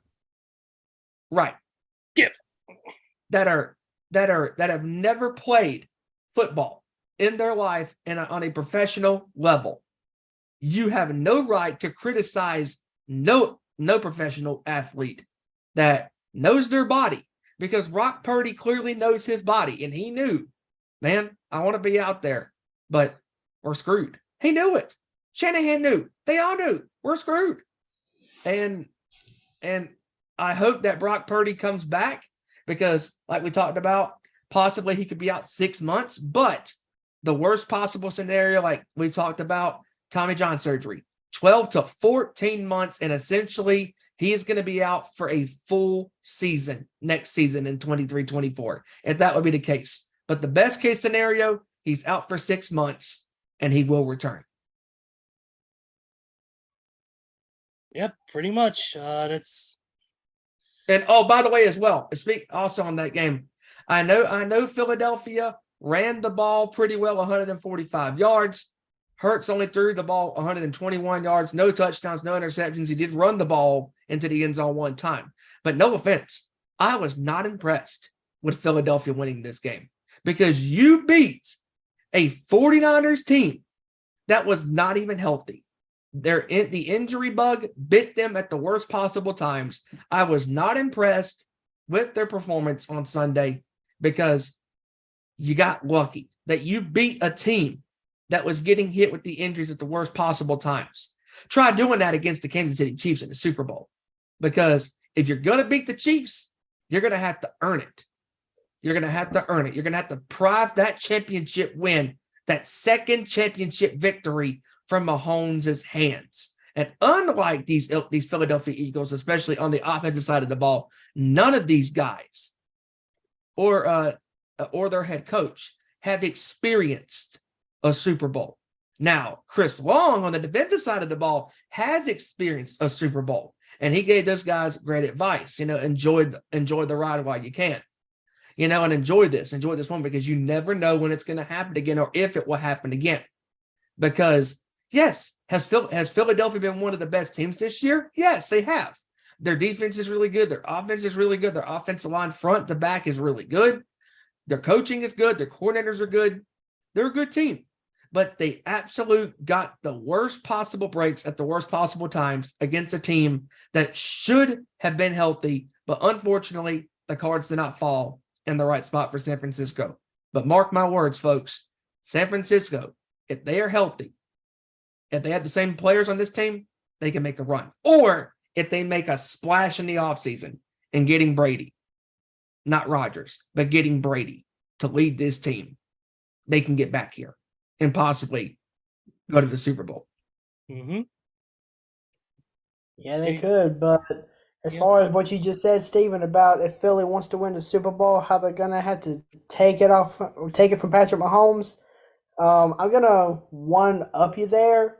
right.
Yep.
That have never played football in their life and on a professional level. You have no right to criticize no professional athlete that knows their body, because Brock Purdy clearly knows his body, and he knew, man, I want to be out there, but we're screwed. He knew it. Shanahan knew. They all knew we're screwed. And I hope that Brock Purdy comes back, because like we talked about, possibly he could be out 6 months, but the worst possible scenario, like we talked about, Tommy John surgery. 12 to 14 months, and essentially he is going to be out for a full season next season in 23-24, if that would be the case. But the best case scenario, he's out for 6 months and he will return.
Yep, pretty much. That's
And oh, by the way, as well, speak also on that game, I know Philadelphia ran the ball pretty well, 145 yards. Hurts only threw the ball 121 yards, no touchdowns, no interceptions. He did run the ball into the end zone one time. But no offense, I was not impressed with Philadelphia winning this game, because you beat a 49ers team that was not even healthy. The injury bug bit them at the worst possible times. I was not impressed with their performance on Sunday, because you got lucky that you beat a team that was getting hit with the injuries at the worst possible times. Try doing that against the Kansas City Chiefs in the Super Bowl, because if you're going to beat the Chiefs, you're going to have to earn it. You're going to have to earn it. You're going to have to prize that championship win, that second championship victory from Mahomes' hands. And unlike these Philadelphia Eagles, especially on the offensive side of the ball, none of these guys or their head coach have experienced a Super Bowl. Now, Chris Long on the defensive side of the ball has experienced a Super Bowl, and he gave those guys great advice. Enjoy the ride while you can. And enjoy this one, because you never know when it's going to happen again, or if it will happen again. Because yes, has Philadelphia been one of the best teams this year? Yes, they have. Their defense is really good. Their offense is really good. Their offensive line front to back is really good. Their coaching is good. Their coordinators are good. They're a good team. But they absolute got the worst possible breaks at the worst possible times against a team that should have been healthy. But unfortunately, the cards did not fall in the right spot for San Francisco. But mark my words, folks, San Francisco, if they are healthy, if they have the same players on this team, they can make a run. Or if they make a splash in the offseason and getting Brady, not Rodgers, but getting Brady to lead this team, they can get back here and possibly go to the Super Bowl.
mm-hmm.
Yeah, they could. But as far as what you just said, Steven, about if Philly wants to win the Super Bowl, how they're going to have to take it from Patrick Mahomes, I'm going to one-up you there.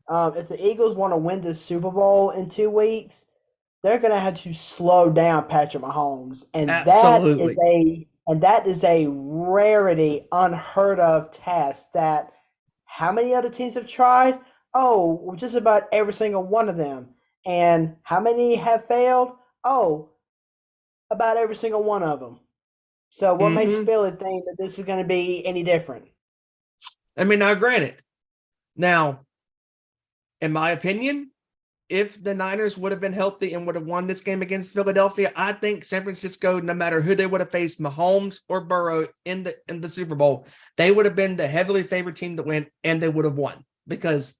If the Eagles want to win the Super Bowl in 2 weeks, they're going to have to slow down Patrick Mahomes. And
Absolutely.
that is a rarity, unheard of task that how many other teams have tried? Oh, just about every single one of them. And how many have failed? Oh, about every single one of them. So what makes Philly think that this is going to be any different?
I mean, now granted, now, in my opinion, if the Niners would have been healthy and would have won this game against Philadelphia, I think San Francisco, no matter who they would have faced, Mahomes or Burrow in the Super Bowl, they would have been the heavily favored team to win, and they would have won, because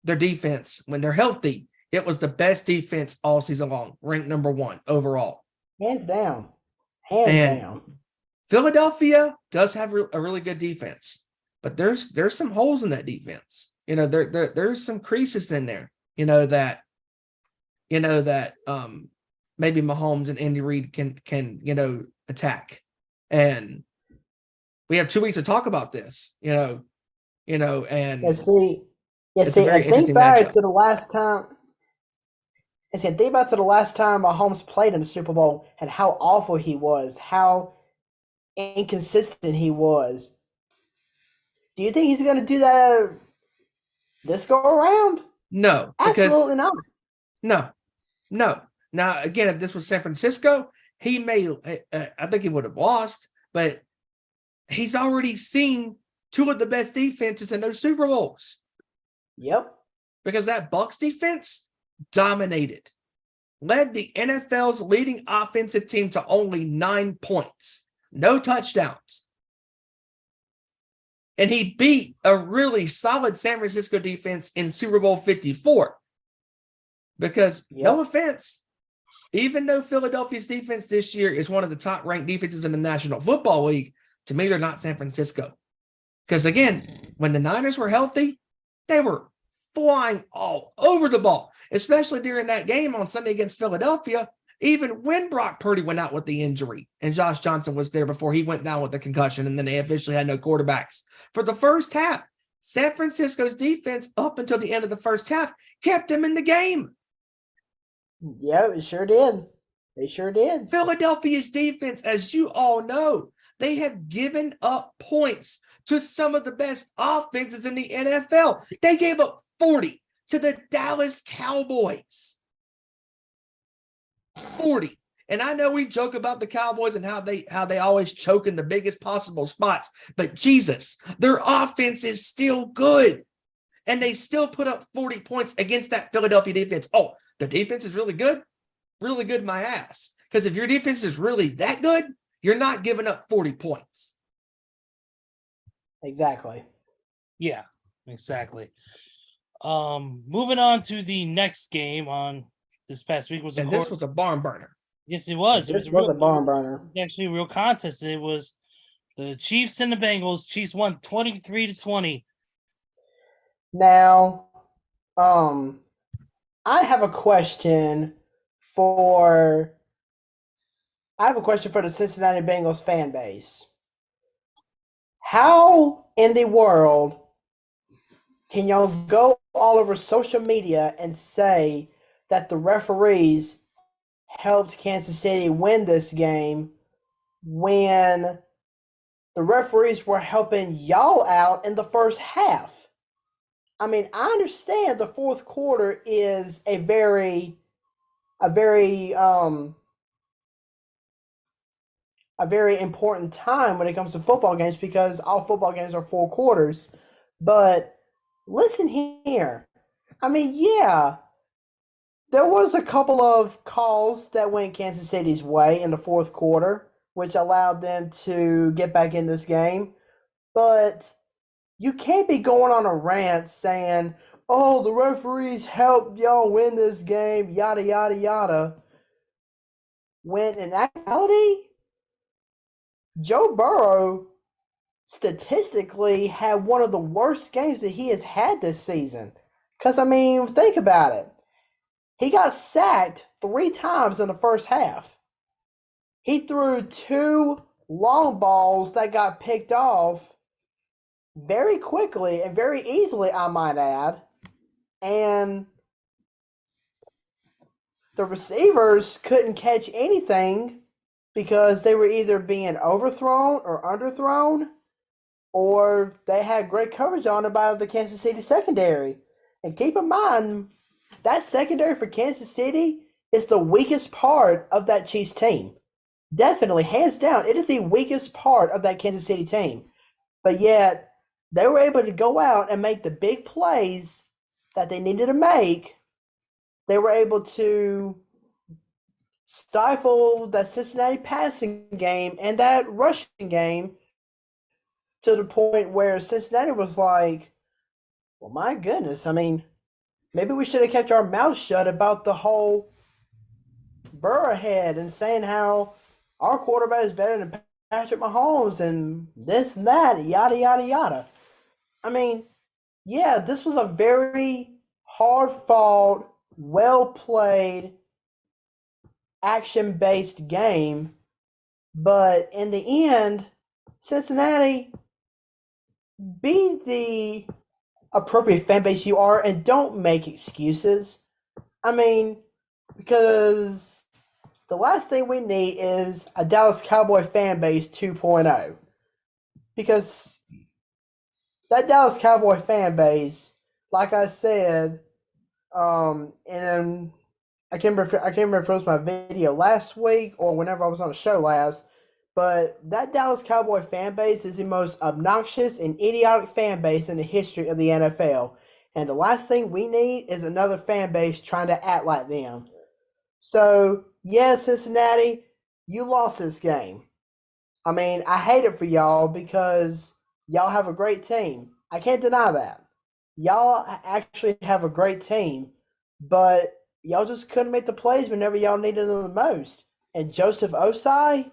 their defense, when they're healthy, it was the best defense all season long, ranked number 1 overall.
Hands down. Hands down.
Philadelphia does have a really good defense, but there's some holes in that defense. There's some creases in there, that maybe Mahomes and Andy Reid can attack. And we have 2 weeks to talk about this, and
think back to the last time. Think about the last time Mahomes played in the Super Bowl and how awful he was, how inconsistent he was. Do you think he's going to do that this go around?
No,
absolutely not.
No. Now, again, if this was San Francisco, I think he would have lost, but he's already seen 2 of the best defenses in those Super Bowls.
Yep.
Because that Bucs defense dominated, led the NFL's leading offensive team to only 9 points, no touchdowns. And he beat a really solid San Francisco defense in Super Bowl 54. Because, no offense, even though Philadelphia's defense this year is one of the top-ranked defenses in the National Football League, to me, they're not San Francisco. Because, again, when the Niners were healthy, they were flying all over the ball, especially during that game on Sunday against Philadelphia, even when Brock Purdy went out with the injury and Josh Johnson was there before he went down with the concussion, and then they officially had no quarterbacks. For the first half, San Francisco's defense, up until the end of the first half, kept them in the game.
Yeah, it sure did. They sure did.
Philadelphia's defense, as you all know, they have given up points to some of the best offenses in the NFL. They gave up 40 to the Dallas Cowboys. 40. And I know we joke about the Cowboys and how they always choke in the biggest possible spots, but Jesus, their offense is still good. And they still put up 40 points against that Philadelphia defense. Oh, the defense is really good? Really good, my ass. Because if your defense is really that good, you're not giving up 40 points.
Exactly.
Yeah, exactly. Moving on to the next game on this past week was, of
And
course,
this was a barn burner.
yes, it was.
This was a barn burner.
Actually a real contest. It was the Chiefs and the Bengals. Chiefs won 23-20.
Now, I have a question for the Cincinnati Bengals fan base. How in the world can y'all go all over social media and say that the referees helped Kansas City win this game when the referees were helping y'all out in the first half? I mean, I understand the fourth quarter is a very important time when it comes to football games because all football games are 4 quarters. But listen here. I mean, yeah, there was a couple of calls that went Kansas City's way in the fourth quarter, which allowed them to get back in this game. But you can't be going on a rant saying, oh, the referees helped y'all win this game, yada, yada, yada. When in actuality, Joe Burrow statistically had one of the worst games that he has had this season. Because, I mean, think about it. He got sacked 3 times in the first half. He threw 2 long balls that got picked off very quickly and very easily, I might add. And the receivers couldn't catch anything because they were either being overthrown or underthrown, or they had great coverage on it by the Kansas City secondary. And keep in mind, that secondary for Kansas City is the weakest part of that Chiefs team. Definitely, hands down, it is the weakest part of that Kansas City team. But yet, they were able to go out and make the big plays that they needed to make. They were able to stifle that Cincinnati passing game and that rushing game to the point where Cincinnati was like, well, my goodness, I mean, maybe we should have kept our mouths shut about the whole Burrowhead and saying how our quarterback is better than Patrick Mahomes and this and that, yada, yada, yada. I mean, yeah, this was a very hard-fought, well-played, action-based game. But in the end, Cincinnati, be the appropriate fan base you are and don't make excuses. I mean, because the last thing we need is a Dallas Cowboy fan base 2.0. Because that Dallas Cowboy fan base, like I said, and I can't remember if it was my video last week or whenever I was on the show last, but that Dallas Cowboy fan base is the most obnoxious and idiotic fan base in the history of the NFL. And the last thing we need is another fan base trying to act like them. So, yeah, Cincinnati, you lost this game. I mean, I hate it for y'all because y'all have a great team. I can't deny that. Y'all actually have a great team, but y'all just couldn't make the plays whenever y'all needed them the most. And Joseph Osai,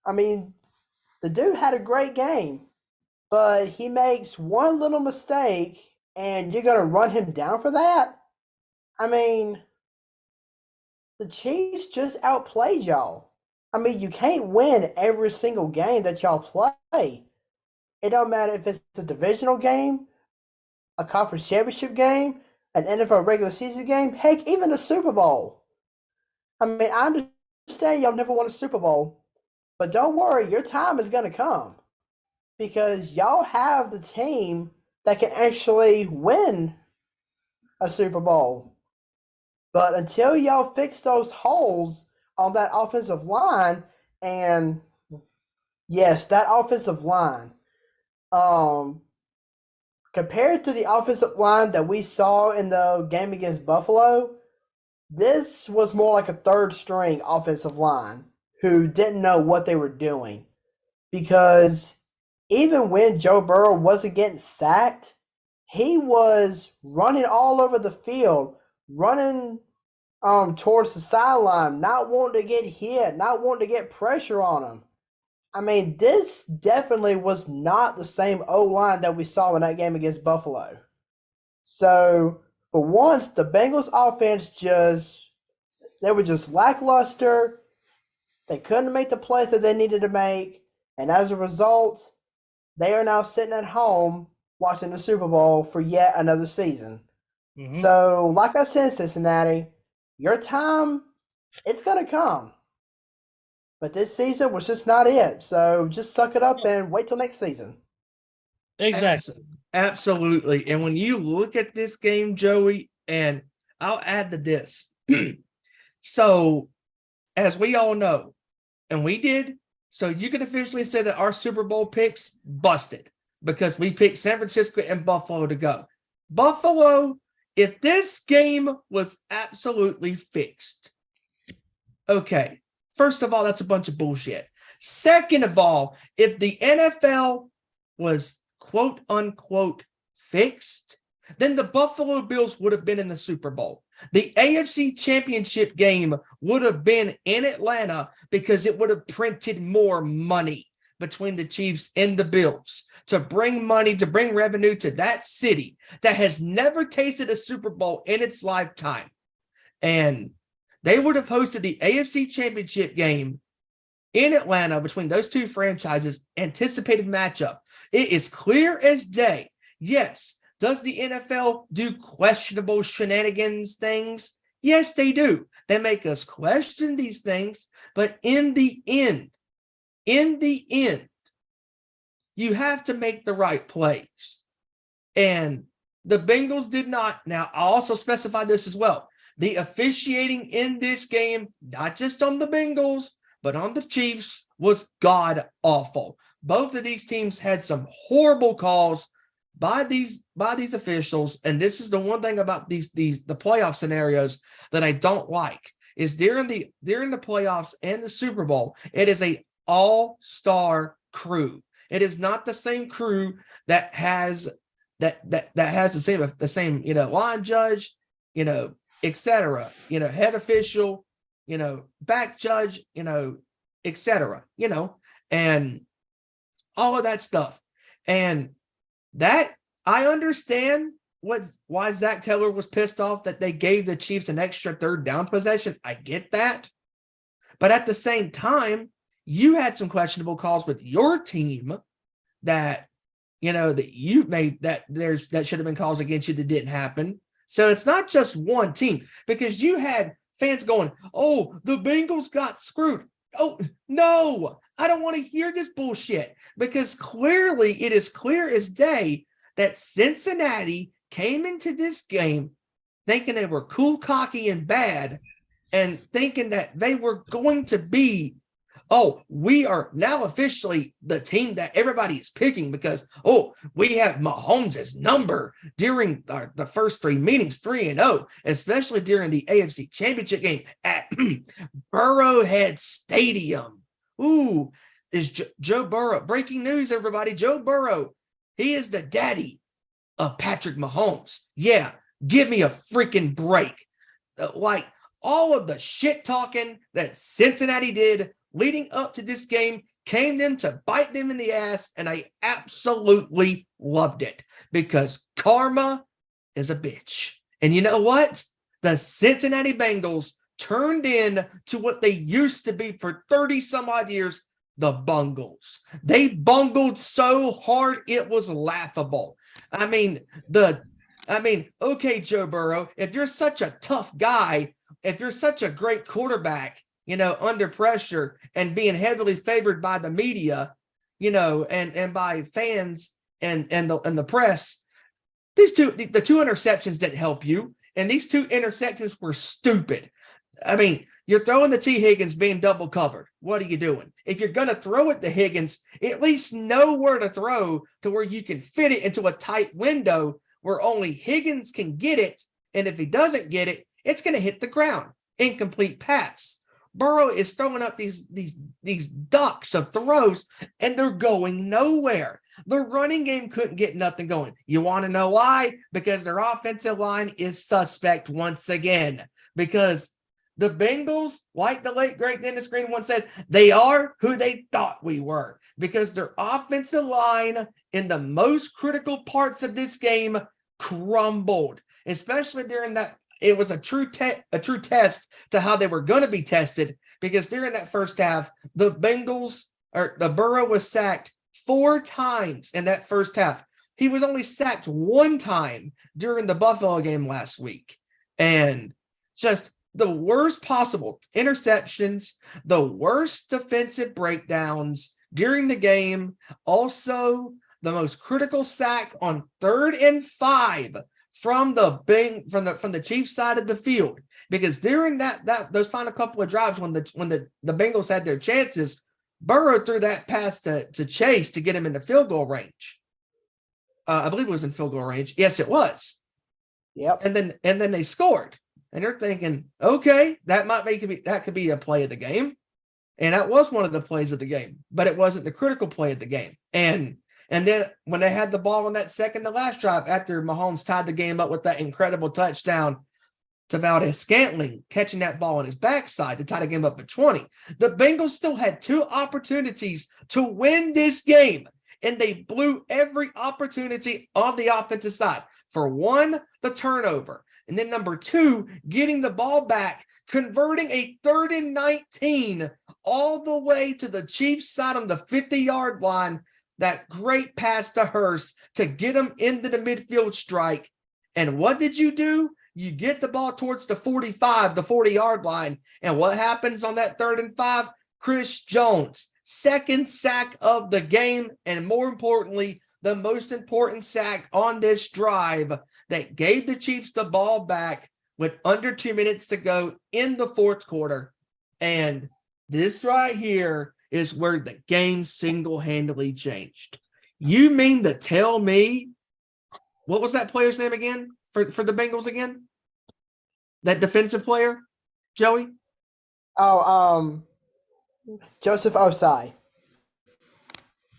I mean, the dude had a great game, but he makes one little mistake and you're going to run him down for that? I mean, the Chiefs just outplayed y'all. I mean, you can't win every single game that y'all play. It don't matter if it's a divisional game, a conference championship game, an NFL regular season game, heck, even the Super Bowl. I mean, I understand y'all never won a Super Bowl, but don't worry, your time is going to come because y'all have the team that can actually win a Super Bowl. But until y'all fix those holes on that offensive line, and yes, that offensive line, compared to the offensive line that we saw in the game against Buffalo, this was more like a third string offensive line who didn't know what they were doing. Because even when Joe Burrow wasn't getting sacked, he was running all over the field, running towards the sideline, not wanting to get hit, not wanting to get pressure on him. I mean, this definitely was not the same O-line that we saw in that game against Buffalo. So, for once, the Bengals offense they were just lackluster. They couldn't make the plays that they needed to make. And as a result, they are now sitting at home watching the Super Bowl for yet another season. Mm-hmm. So, like I said, Cincinnati, your time, it's going to come. But this season was just not it. So just suck it up and wait till next season.
Exactly.
Absolutely. And when you look at this game, Joey, and I'll add to this. So, as we all know, and we did, so you can officially say that our Super Bowl picks busted because we picked San Francisco and Buffalo to go. Buffalo, if this game was absolutely fixed, okay. First of all, that's a bunch of bullshit. Second of all, if the NFL was quote unquote fixed, then the Buffalo Bills would have been in the Super Bowl. The AFC Championship game would have been in Atlanta because it would have printed more money between the Chiefs and the Bills to bring money, to bring revenue to that city that has never tasted a Super Bowl in its lifetime. And they would have hosted the AFC Championship game in Atlanta between those two franchises, anticipated matchup. It is clear as day. Yes, does the NFL do questionable shenanigans things? Yes, they do. They make us question these things, but in the end, you have to make the right plays. And the Bengals did not. Now, I'll also specify this as well. The officiating in this game, not just on the Bengals, but on the Chiefs, was god-awful. Both of these teams had some horrible calls by these officials, and this is the one thing about the playoff scenarios that I don't like, is during the playoffs and the Super Bowl, it is a all-star crew. It is not the same crew that has the same line judge, etc., head official, back judge, etc., and all of that stuff. And that, I understand why Zach Taylor was pissed off that they gave the Chiefs an extra third down possession. I get that. But at the same time, you had some questionable calls with your team that, that you made that should have been calls against you that didn't happen. So it's not just one team, because you had fans going, oh, the Bengals got screwed. Oh, no, I don't want to hear this bullshit, because clearly it is clear as day that Cincinnati came into this game thinking they were cool, cocky, and bad, and thinking that they were going to be, oh, we are now officially the team that everybody is picking because, oh, we have Mahomes' number during the first three meetings, 3-0, especially during the AFC Championship game at Burrowhead Stadium. Ooh, is Joe Burrow. Breaking news, everybody. Joe Burrow, he is the daddy of Patrick Mahomes. Yeah, give me a freaking break. Like, all of the shit talking that Cincinnati did leading up to this game, came them to bite them in the ass, and I absolutely loved it because karma is a bitch. And you know what? The Cincinnati Bengals turned in to what they used to be for 30 some odd years, the Bungles. They bungled so hard it was laughable. Okay, Joe Burrow, if you're such a tough guy, if you're such a great quarterback, under pressure and being heavily favored by the media, and by fans and the press, the two interceptions didn't help you. And these two interceptions were stupid. You're throwing the T. Higgins being double covered. What are you doing? If you're going to throw it to Higgins, at least know where to throw to where you can fit it into a tight window where only Higgins can get it. And if he doesn't get it, it's going to hit the ground. Incomplete pass. Burrow is throwing up these ducks of throws, and they're going nowhere. The running game couldn't get nothing going. You want to know why? Because their offensive line is suspect once again. Because the Bengals, like the late great Dennis Green once said, they are who they thought we were. Because their offensive line in the most critical parts of this game crumbled, especially during that. It was a true test to how they were going to be tested, because during that first half, the Burrow was sacked 4 times in that first half. He was only sacked 1 time during the Buffalo game last week. And just the worst possible interceptions, the worst defensive breakdowns during the game. Also, the most critical sack on 3rd and 5 from the Chiefs side of the field, because during those final couple of drives when the Bengals had their chances, Burrow threw that pass to Chase to get him into field goal range. I believe it was in field goal range. Yes, it was.
Yep.
And then they scored, and they're thinking, okay, that could be a play of the game, and that was one of the plays of the game, but it wasn't the critical play of the game. And then when they had the ball on that second to last drive, after Mahomes tied the game up with that incredible touchdown to Valdez-Scantling, catching that ball on his backside to tie the game up at 20, the Bengals still had 2 opportunities to win this game, and they blew every opportunity on the offensive side. For one, the turnover, and then number 2, getting the ball back, converting a 3rd and 19 all the way to the Chiefs side on the 50-yard line. That great pass to Hurst to get him into the midfield strike. And what did you do? You get the ball towards the 40-yard line. And what happens on that 3rd and 5? Chris Jones, 2nd sack of the game. And more importantly, the most important sack on this drive that gave the Chiefs the ball back with under 2 minutes to go in the 4th quarter. And this right here is where the game single-handedly changed. You mean to tell me, what was that player's name again for the Bengals again? That defensive player, Joey?
Joseph Osai.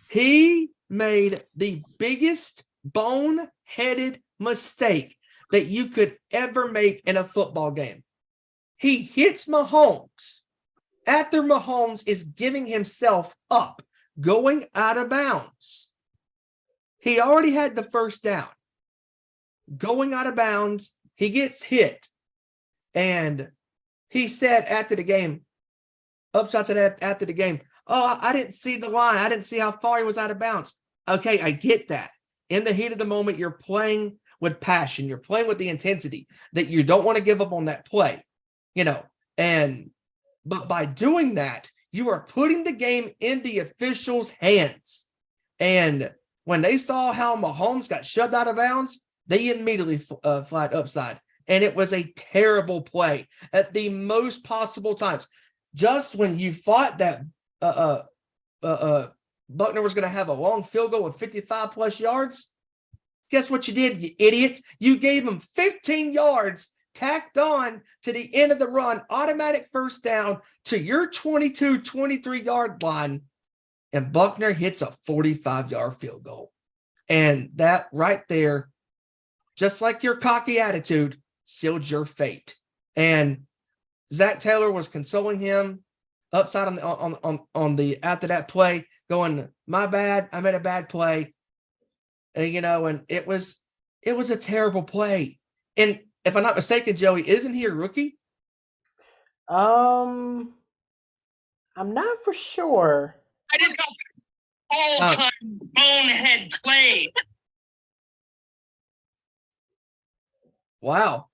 He made the biggest bone-headed mistake that you could ever make in a football game. He hits Mahomes after Mahomes is giving himself up, going out of bounds. He already had the first down. Going out of bounds, he gets hit. And he said after the game, Upshot said after the game, oh, I didn't see the line. I didn't see how far he was out of bounds. Okay, I get that. In the heat of the moment, you're playing with passion. You're playing with the intensity that you don't want to give up on that play, But by doing that, you are putting the game in the officials' hands. And when they saw how Mahomes got shoved out of bounds, they immediately flagged upside. And it was a terrible play at the most possible times. Just when you thought that Buckner was going to have a long field goal with 55-plus yards, guess what you did, you idiots? You gave him 15 yards tacked on to the end of the run, automatic first down to your 22, 23-yard line, and Buckner hits a 45-yard field goal. And that right there, just like your cocky attitude, sealed your fate. And Zach Taylor was consoling him upside on the after that play, going, my bad, I made a bad play. And it was a terrible play. And if I'm not mistaken, Joey, isn't he a rookie?
I'm not for sure.
All-time bonehead play.
Wow.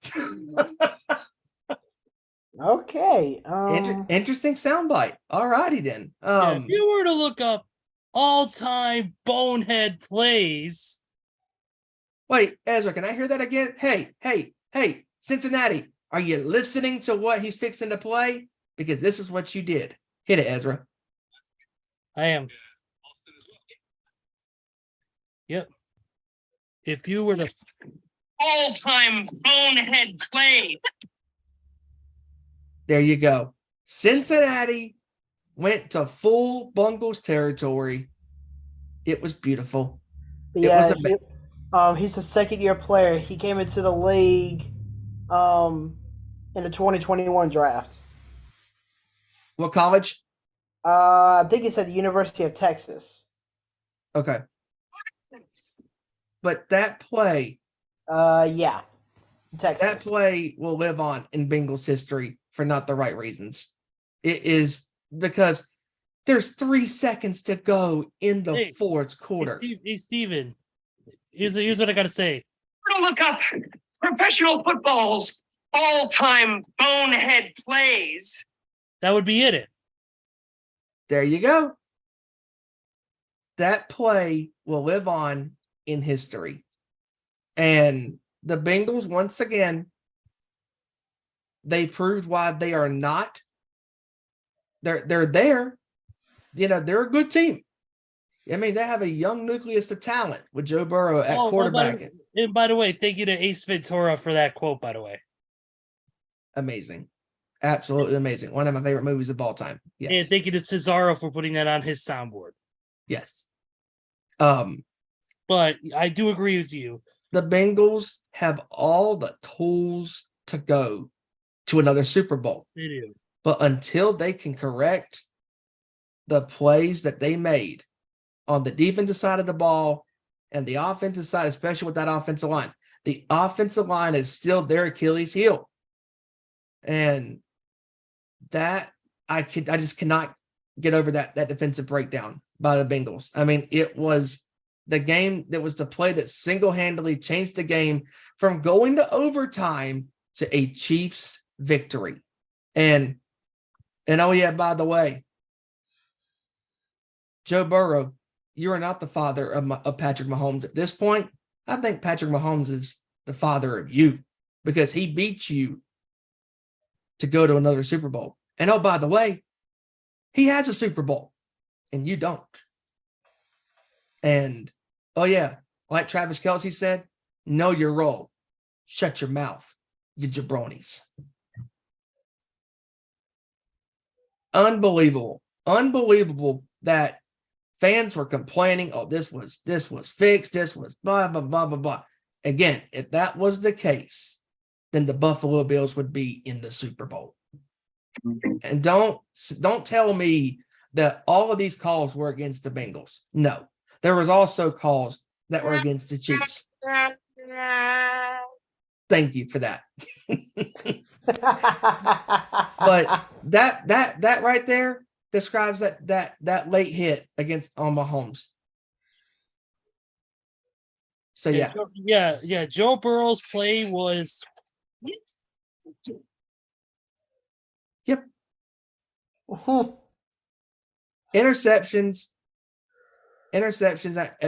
Okay.
Interesting soundbite. All righty then.
If you were to look up all-time bonehead plays,
Wait, Ezra, can I hear that again? Hey, Cincinnati, are you listening to what he's fixing to play? Because this is what you did. Hit it, Ezra.
I am. Yep. If you were to all-time bonehead play.
There you go. Cincinnati went to full Bengals territory. It was beautiful.
Yeah, he's a second-year player. He came into the league in the 2021 draft.
What college?
I think it's at the University of Texas.
Okay. But that play,
yeah, Texas.
that play will live on in Bengals history for not the right reasons. It is because there's 3 seconds to go in the fourth quarter.
Hey, Steven, here's what I got to say.
We're going to look up professional football's all-time bonehead plays.
That would be it.
There you go. That play will live on in history. And the Bengals, once again, they proved why they are not. They're there. They're a good team. I mean, they have a young nucleus of talent with Joe Burrow at quarterback.
And by the way, thank you to Ace Ventura for that quote, by the way.
Amazing. Absolutely amazing. One of my favorite movies of all time. Yes.
And thank you to Cesaro for putting that on his soundboard.
Yes.
But I do agree with you.
The Bengals have all the tools to go to another Super Bowl.
They do.
But until they can correct the plays that they made on the defensive side of the ball and the offensive side, especially with that offensive line, the offensive line is still their Achilles heel. And that I just cannot get over that defensive breakdown by the Bengals. I mean, it was the game that was the play that single-handedly changed the game from going to overtime to a Chiefs victory. And oh yeah, by the way, Joe Burrow, you are not the father of Patrick Mahomes at this point. I think Patrick Mahomes is the father of you because he beat you to go to another Super Bowl. And oh, by the way, he has a Super Bowl and you don't. And oh yeah, like Travis Kelce said, know your role. Shut your mouth, you jabronis. Unbelievable that fans were complaining, oh, this was fixed, this was blah, blah, blah, blah, blah. Again, if that was the case, then the Buffalo Bills would be in the Super Bowl. And don't tell me that all of these calls were against the Bengals. No, there was also calls that were against the Chiefs. Thank you for that. But that right there describes that late hit on Mahomes. So
yeah. Joe Burrow's play was.
Yep. Interceptions,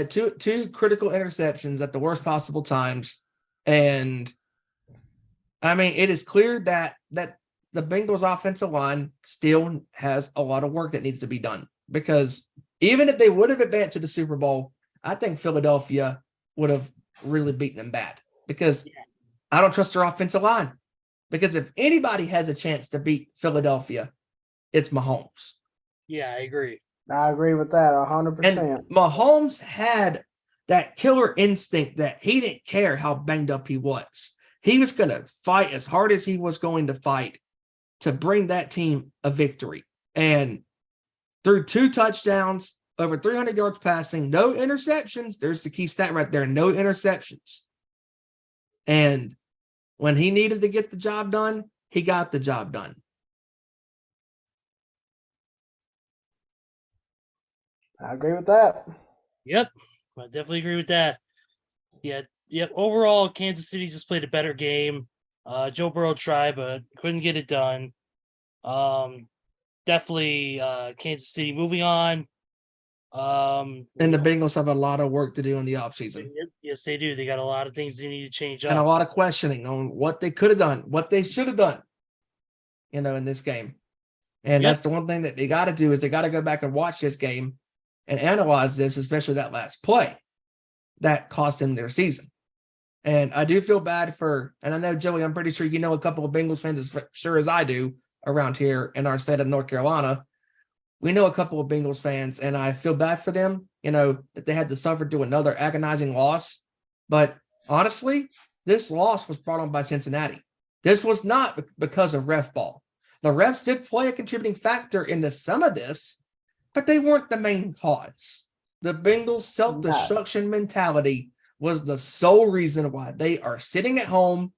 two critical interceptions at the worst possible times. And I mean, it is clear that the Bengals offensive line still has a lot of work that needs to be done, because even if they would have advanced to the Super Bowl, I think Philadelphia would have really beaten them bad, because I don't trust their offensive line. Because if anybody has a chance to beat Philadelphia, it's Mahomes.
Yeah, I agree.
I agree with that 100%.
And Mahomes had that killer instinct that he didn't care how banged up he was. He was going to fight as hard as he was going to fight to bring that team a victory. and threw 2 touchdowns, over 300 yards passing, no interceptions. There's the key stat right there, no interceptions. And when he needed to get the job done, he got the job done.
I agree with that.
Yep, I definitely agree with that. Yeah, yep. Overall, Kansas City just played a better game. Joe Burrow tried, but couldn't get it done. Definitely Kansas City moving on.
And the Bengals have a lot of work to do in the offseason.
Yes, they do. They got a lot of things they need to change up.
And a lot of questioning on what they could have done, what they should have done, in this game. And that's the one thing that they got to do is they got to go back and watch this game and analyze this, especially that last play that cost them their season. And I do feel bad and I know, Joey, I'm pretty sure you know a couple of Bengals fans as sure as I do around here in our state of North Carolina. We know a couple of Bengals fans, and I feel bad for them, that they had to suffer through another agonizing loss. But honestly, this loss was brought on by Cincinnati. This was not because of ref ball. The refs did play a contributing factor into some of this, but they weren't the main cause. The Bengals' self-destruction mentality was the sole reason why they are sitting at home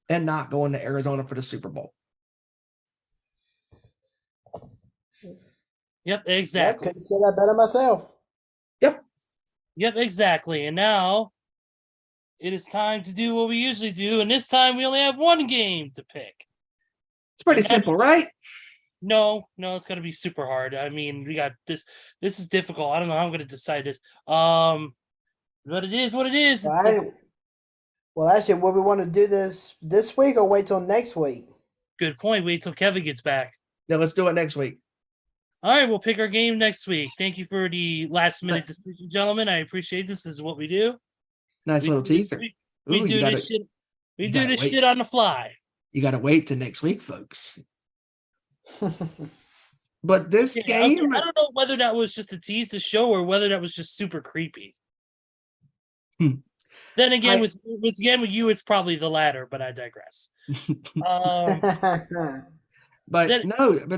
and not going to Arizona for the Super Bowl.
Yep,
I
exactly.
couldn't say that better myself.
Yep, exactly. And now it is time to do what we usually do, and this time we only have one game to pick.
It's pretty simple, right?
No, it's going to be super hard. I mean, we got this. This is difficult. I don't know how I'm going to decide this. But it is what it is.
Well, actually, will we want to do this week or wait till next week?
Good point. Wait till Kevin gets back.
Yeah, let's do it next week.
All right, we'll pick our game next week. Thank you for the last minute decision, gentlemen. I appreciate this. This is what we do.
Nice little teaser.
We do this shit. We do this shit on the fly.
You got to wait till next week, folks. But this game,
I don't know whether that was just to tease the show or whether that was just super creepy. Then again, with you, it's probably the latter. But I digress.
But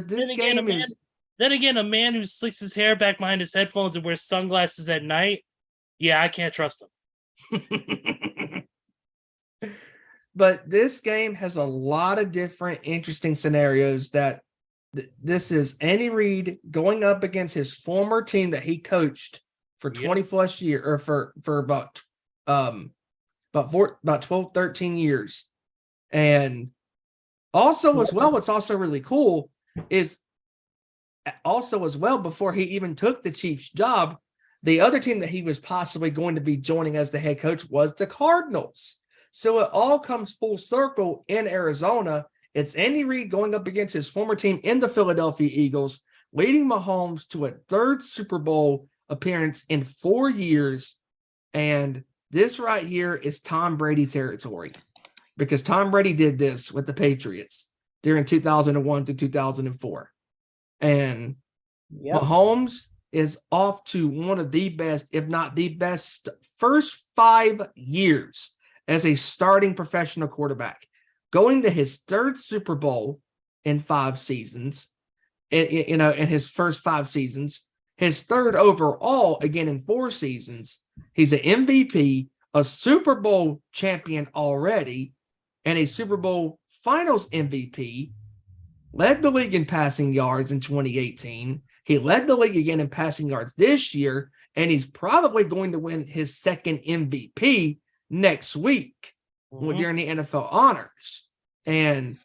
this game is.
Then again, a man who slicks his hair back behind his headphones and wears sunglasses at night, yeah, I can't trust him.
But this game has a lot of different interesting scenarios that this is Andy Reid going up against his former team that he coached for 20 plus years, or for about 12, 13 years. And also as well, what's also really cool is also as well, before he even took the Chiefs job, the other team that he was possibly going to be joining as the head coach was the Cardinals. So it all comes full circle in Arizona. It's Andy Reid going up against his former team in the Philadelphia Eagles, leading Mahomes to a 3rd Super Bowl appearance in 4 years. And this right here is Tom Brady territory, because Tom Brady did this with the Patriots during 2001 to 2004. And Mahomes is off to one of the best, if not the best, first 5 years as a starting professional quarterback, going to his 3rd Super Bowl in 5 seasons, in his first 5 seasons, his 3rd overall again in 4 seasons. He's an MVP, a Super Bowl champion already, and a Super Bowl Finals MVP. Led the league in passing yards in 2018. He led the league again in passing yards this year, and he's probably going to win his 2nd MVP next week during the NFL honors. And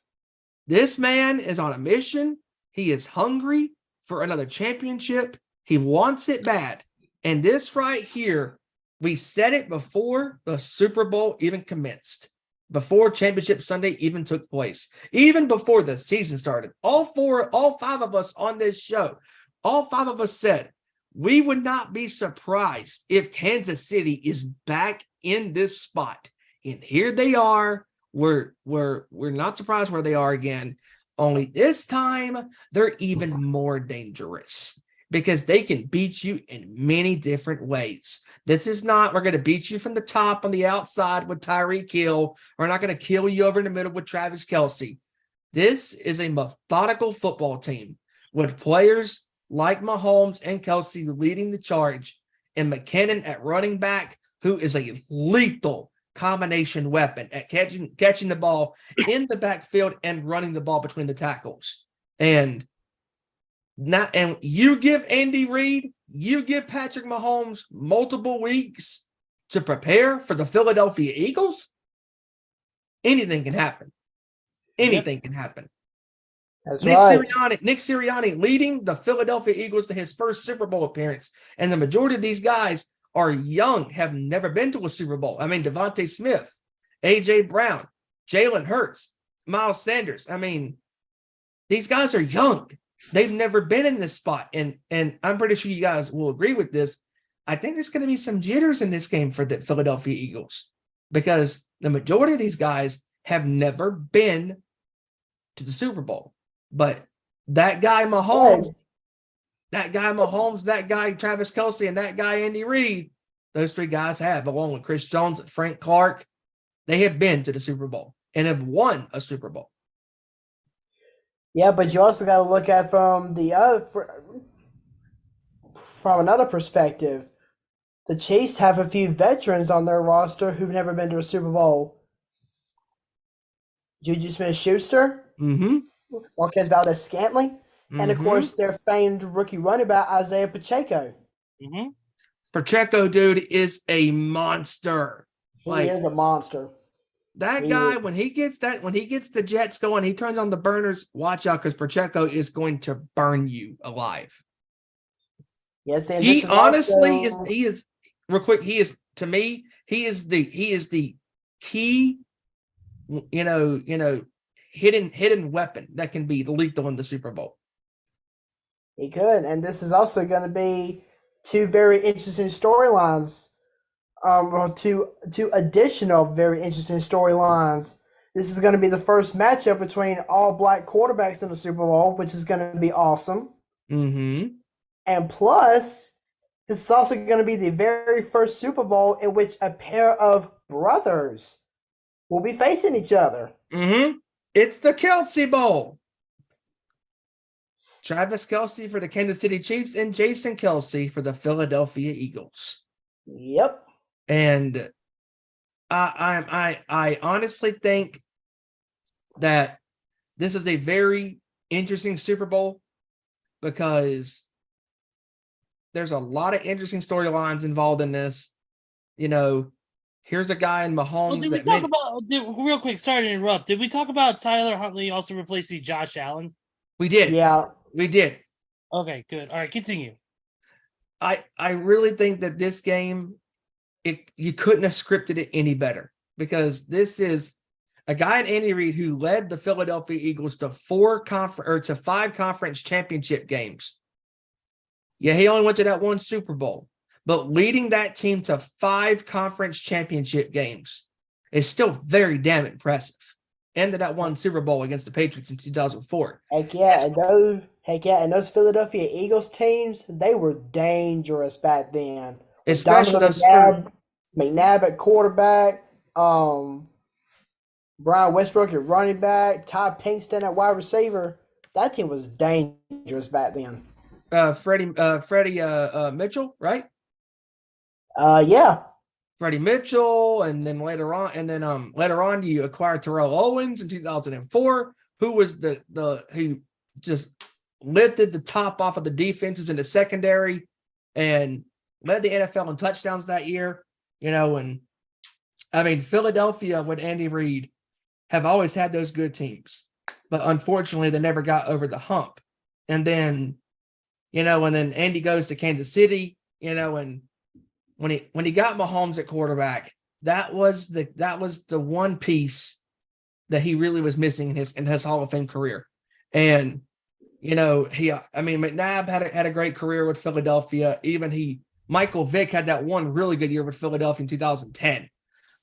this man is on a mission. He is hungry for another championship. He wants it bad. And this right here, we said it before the Super Bowl even commenced, before Championship Sunday even took place, even before the season started. All 5 of us on this show, all 5 of us said we would not be surprised if Kansas City is back in this spot. And here they are. We're not surprised where they are again. Only this time they're even more dangerous, because they can beat you in many different ways. This is not, we're going to beat you from the top on the outside with Tyreek Hill. We're not going to kill you over in the middle with Travis Kelce. This is a methodical football team with players like Mahomes and Kelsey leading the charge, and McKinnon at running back, who is a lethal combination weapon at catching the ball in the backfield and running the ball between the tackles. And you give Andy Reid, you give Patrick Mahomes multiple weeks to prepare for the Philadelphia Eagles, anything can happen. Anything can happen.
That's
Nick
right.
Sirianni leading the Philadelphia Eagles to his first Super Bowl appearance. And the majority of these guys are young, have never been to a Super Bowl. I mean, Devontae Smith, A.J. Brown, Jalen Hurts, Miles Sanders. I mean, these guys are young. They've never been in this spot. And I'm pretty sure you guys will agree with this. I think there's going to be some jitters in this game for the Philadelphia Eagles because the majority of these guys have never been to the Super Bowl. But that guy Mahomes, that guy Travis Kelsey, and that guy Andy Reid, those three guys have, along with Chris Jones and Frank Clark, they have been to the Super Bowl and have won a Super Bowl.
Yeah, but you also got to look at from another perspective. The Chiefs have a few veterans on their roster who've never been to a Super Bowl. Juju Smith-Schuster, Marquez Valdez-Scantling, and of course their famed rookie running back Isaiah Pacheco.
Pacheco, dude, is a monster.
He is a monster.
That guy, when he gets the Jets going, he turns on the burners. Watch out, because Pacheco is going to burn you alive.
Yes, and
He honestly is real quick. He is, to me, he is the key, hidden weapon that can be lethal in the Super Bowl.
He could, and this is also going to be two very interesting storylines. Two additional very interesting storylines. This is going to be the first matchup between all black quarterbacks in the Super Bowl, which is going to be awesome. And plus, this is also going to be the very first Super Bowl in which a pair of brothers will be facing each other.
It's the Kelsey Bowl. Travis Kelsey for the Kansas City Chiefs and Jason Kelsey for the Philadelphia Eagles.
Yep.
And I honestly think that this is a very interesting Super Bowl because there's a lot of interesting storylines involved in this. Here's a guy in Mahomes.
Well, did we talk about real quick? Sorry to interrupt. Did we talk about Tyler Huntley also replacing Josh Allen?
We did.
Yeah,
we did.
Okay, good. All right, continue.
I really think that this game, you couldn't have scripted it any better because this is a guy in Andy Reid who led the Philadelphia Eagles to 5 conference championship games. Yeah, he only went to that one Super Bowl, but leading that team to 5 conference championship games is still very damn impressive. And to that one Super Bowl against the Patriots in 2004.
Heck yeah, and those Philadelphia Eagles teams, they were dangerous back then.
Especially those
McNabb at quarterback, Brian Westbrook at running back, Ty Pinkston at wide receiver. That team was dangerous back then.
Freddie Mitchell, right?
Yeah.
Freddie Mitchell, and then later on you acquired Terrell Owens in 2004, who was who just lifted the top off of the defenses in the secondary and led the NFL in touchdowns that year. And I mean, Philadelphia with Andy Reid have always had those good teams, but unfortunately they never got over the hump. And then, and then Andy goes to Kansas City, and when he got Mahomes at quarterback, that was the one piece that he really was missing in his Hall of Fame career. And McNabb had a great career with Philadelphia. Even Michael Vick had that one really good year with Philadelphia in 2010.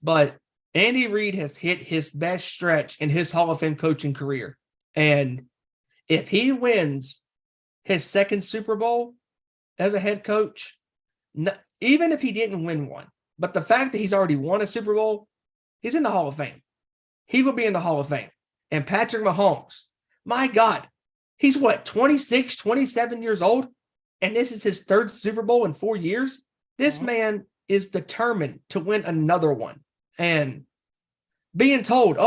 But Andy Reid has hit his best stretch in his Hall of Fame coaching career. And if he wins his second Super Bowl as a head coach, even if he didn't win one, but the fact that he's already won a Super Bowl, he's in the Hall of Fame. He will be in the Hall of Fame. And Patrick Mahomes, my God, He's what, 26, 27 years old? And this is his third Super Bowl in 4 years? This man is determined to win another one. And being told,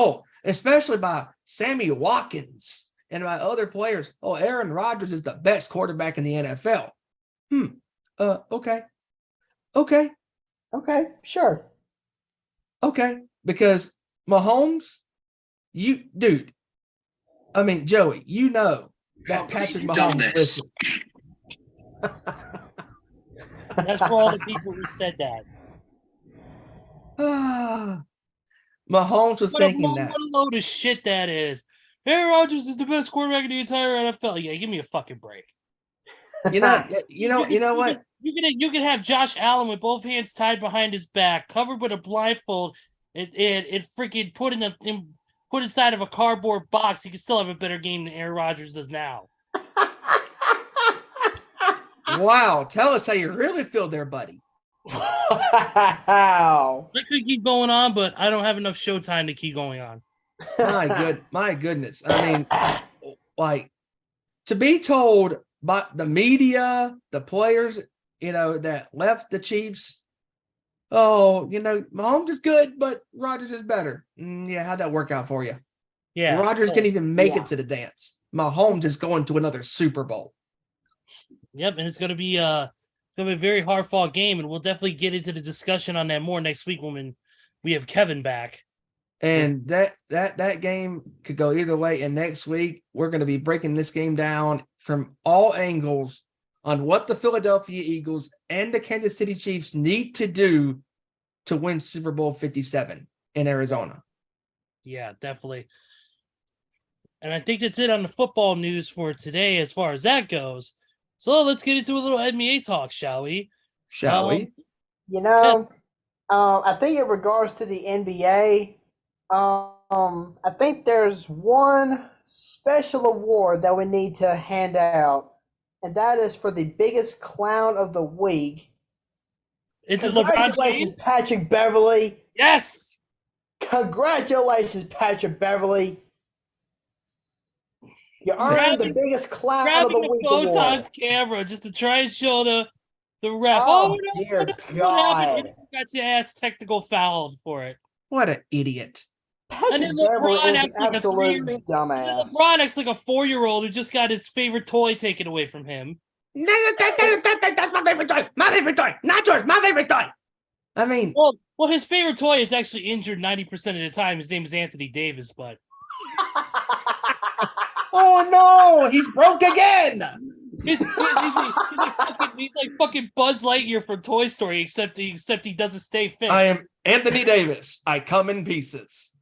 especially by Sammy Watkins and by other players, Aaron Rodgers is the best quarterback in the NFL. Okay.
Okay, sure.
Okay. Because Mahomes, Joey, you know that Patrick Mahomes listens.
That's for all the people who said that.
Mahomes was thinking that.
What a load of shit that is. Aaron Rodgers is the best quarterback in the entire NFL. Yeah, give me a fucking break.
You know what?
You can have Josh Allen with both hands tied behind his back, covered with a blindfold, and freaking put inside of a cardboard box. He can still have a better game than Aaron Rodgers does now.
Wow, tell us how you really feel there, buddy.
Wow.
I could keep going on, but I don't have enough showtime to keep going on.
My goodness. I mean, like, to be told by the media, the players, that left the Chiefs, Mahomes is good, but Rodgers is better. Yeah, how'd that work out for you?
Yeah.
Rodgers didn't even make it to the dance. Mahomes is going to another Super Bowl.
Yep, and it's going to be a very hard-fought game, and we'll definitely get into the discussion on that more next week when we have Kevin back.
And that game could go either way. And next week, we're going to be breaking this game down from all angles on what the Philadelphia Eagles and the Kansas City Chiefs need to do to win Super Bowl 57 in Arizona.
Yeah, definitely. And I think that's it on the football news for today as far as that goes. So let's get into a little NBA talk, shall we?
I think in regards to the NBA, I think there's one special award that we need to hand out, and that is for the biggest clown of the week.
Is it LeBron James?
Patrick Beverley.
Yes!
Congratulations, Patrick Beverley. You earned the biggest clown of the week award.
Photon's camera just to try and show the ref.
Dear God.
You got your ass technical fouled for it.
What an idiot.
Patrick Beverley is an absolute dumbass.
LeBron acts like a 4-year-old who just got his favorite toy taken away from him.
That's my favorite toy. My favorite toy. Not yours. My favorite toy. I mean,
well, his favorite toy is actually injured 90% of the time. His name is Anthony Davis, but
oh no, he's broke again.
He's like fucking Buzz Lightyear from Toy Story, except he doesn't stay fixed.
I am Anthony Davis. I come in pieces.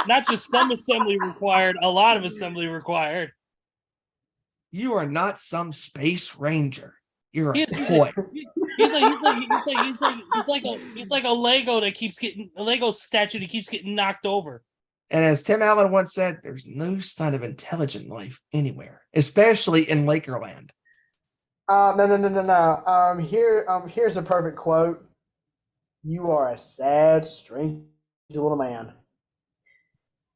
Not just some assembly required, a lot of assembly required.
You are not some space ranger. You're a toy.
He's like a Lego that keeps getting a Lego statue that keeps getting knocked over.
And as Tim Allen once said, there's no sign of intelligent life anywhere, especially in Lakerland.
No. Here's a perfect quote. You are a sad, strange little man.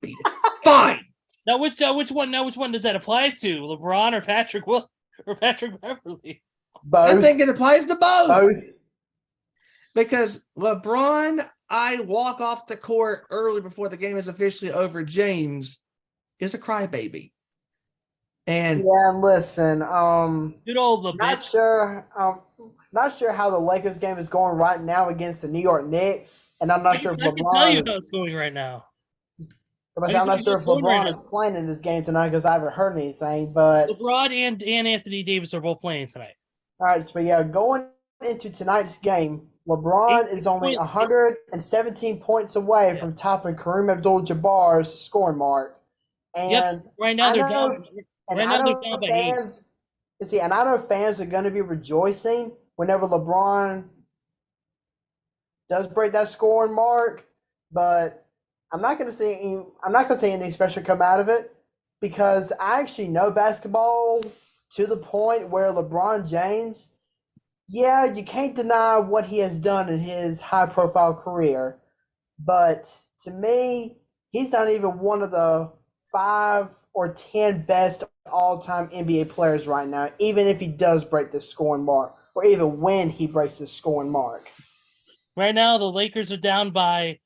Beat it. Fine.
Now which one does that apply to? LeBron or Patrick Beverley?
Both.
I think it applies to both.
Both.
Because LeBron, I walk off the court early before the game is officially over. James is a crybaby. And
listen,
good old the
not
bitch.
sure how the Lakers game is going right now against the New York Knicks, and I'm not sure if
I can tell you how it's going right now.
I'm not sure if LeBron is playing in this game tonight because I haven't heard anything. But
LeBron and Anthony Davis are both playing tonight.
All right, so going into tonight's game, LeBron is only 117 points away from topping Kareem Abdul-Jabbar's scoring mark. And
right now they're down.
And I know fans are going to be rejoicing whenever LeBron does break that scoring mark, but I'm not going to see anything special come out of it because I actually know basketball to the point where LeBron James, you can't deny what he has done in his high-profile career, but to me, he's not even one of the 5 or 10 best all-time NBA players right now, even if he does break the scoring mark, or even when he breaks the scoring mark.
Right now, the Lakers are down by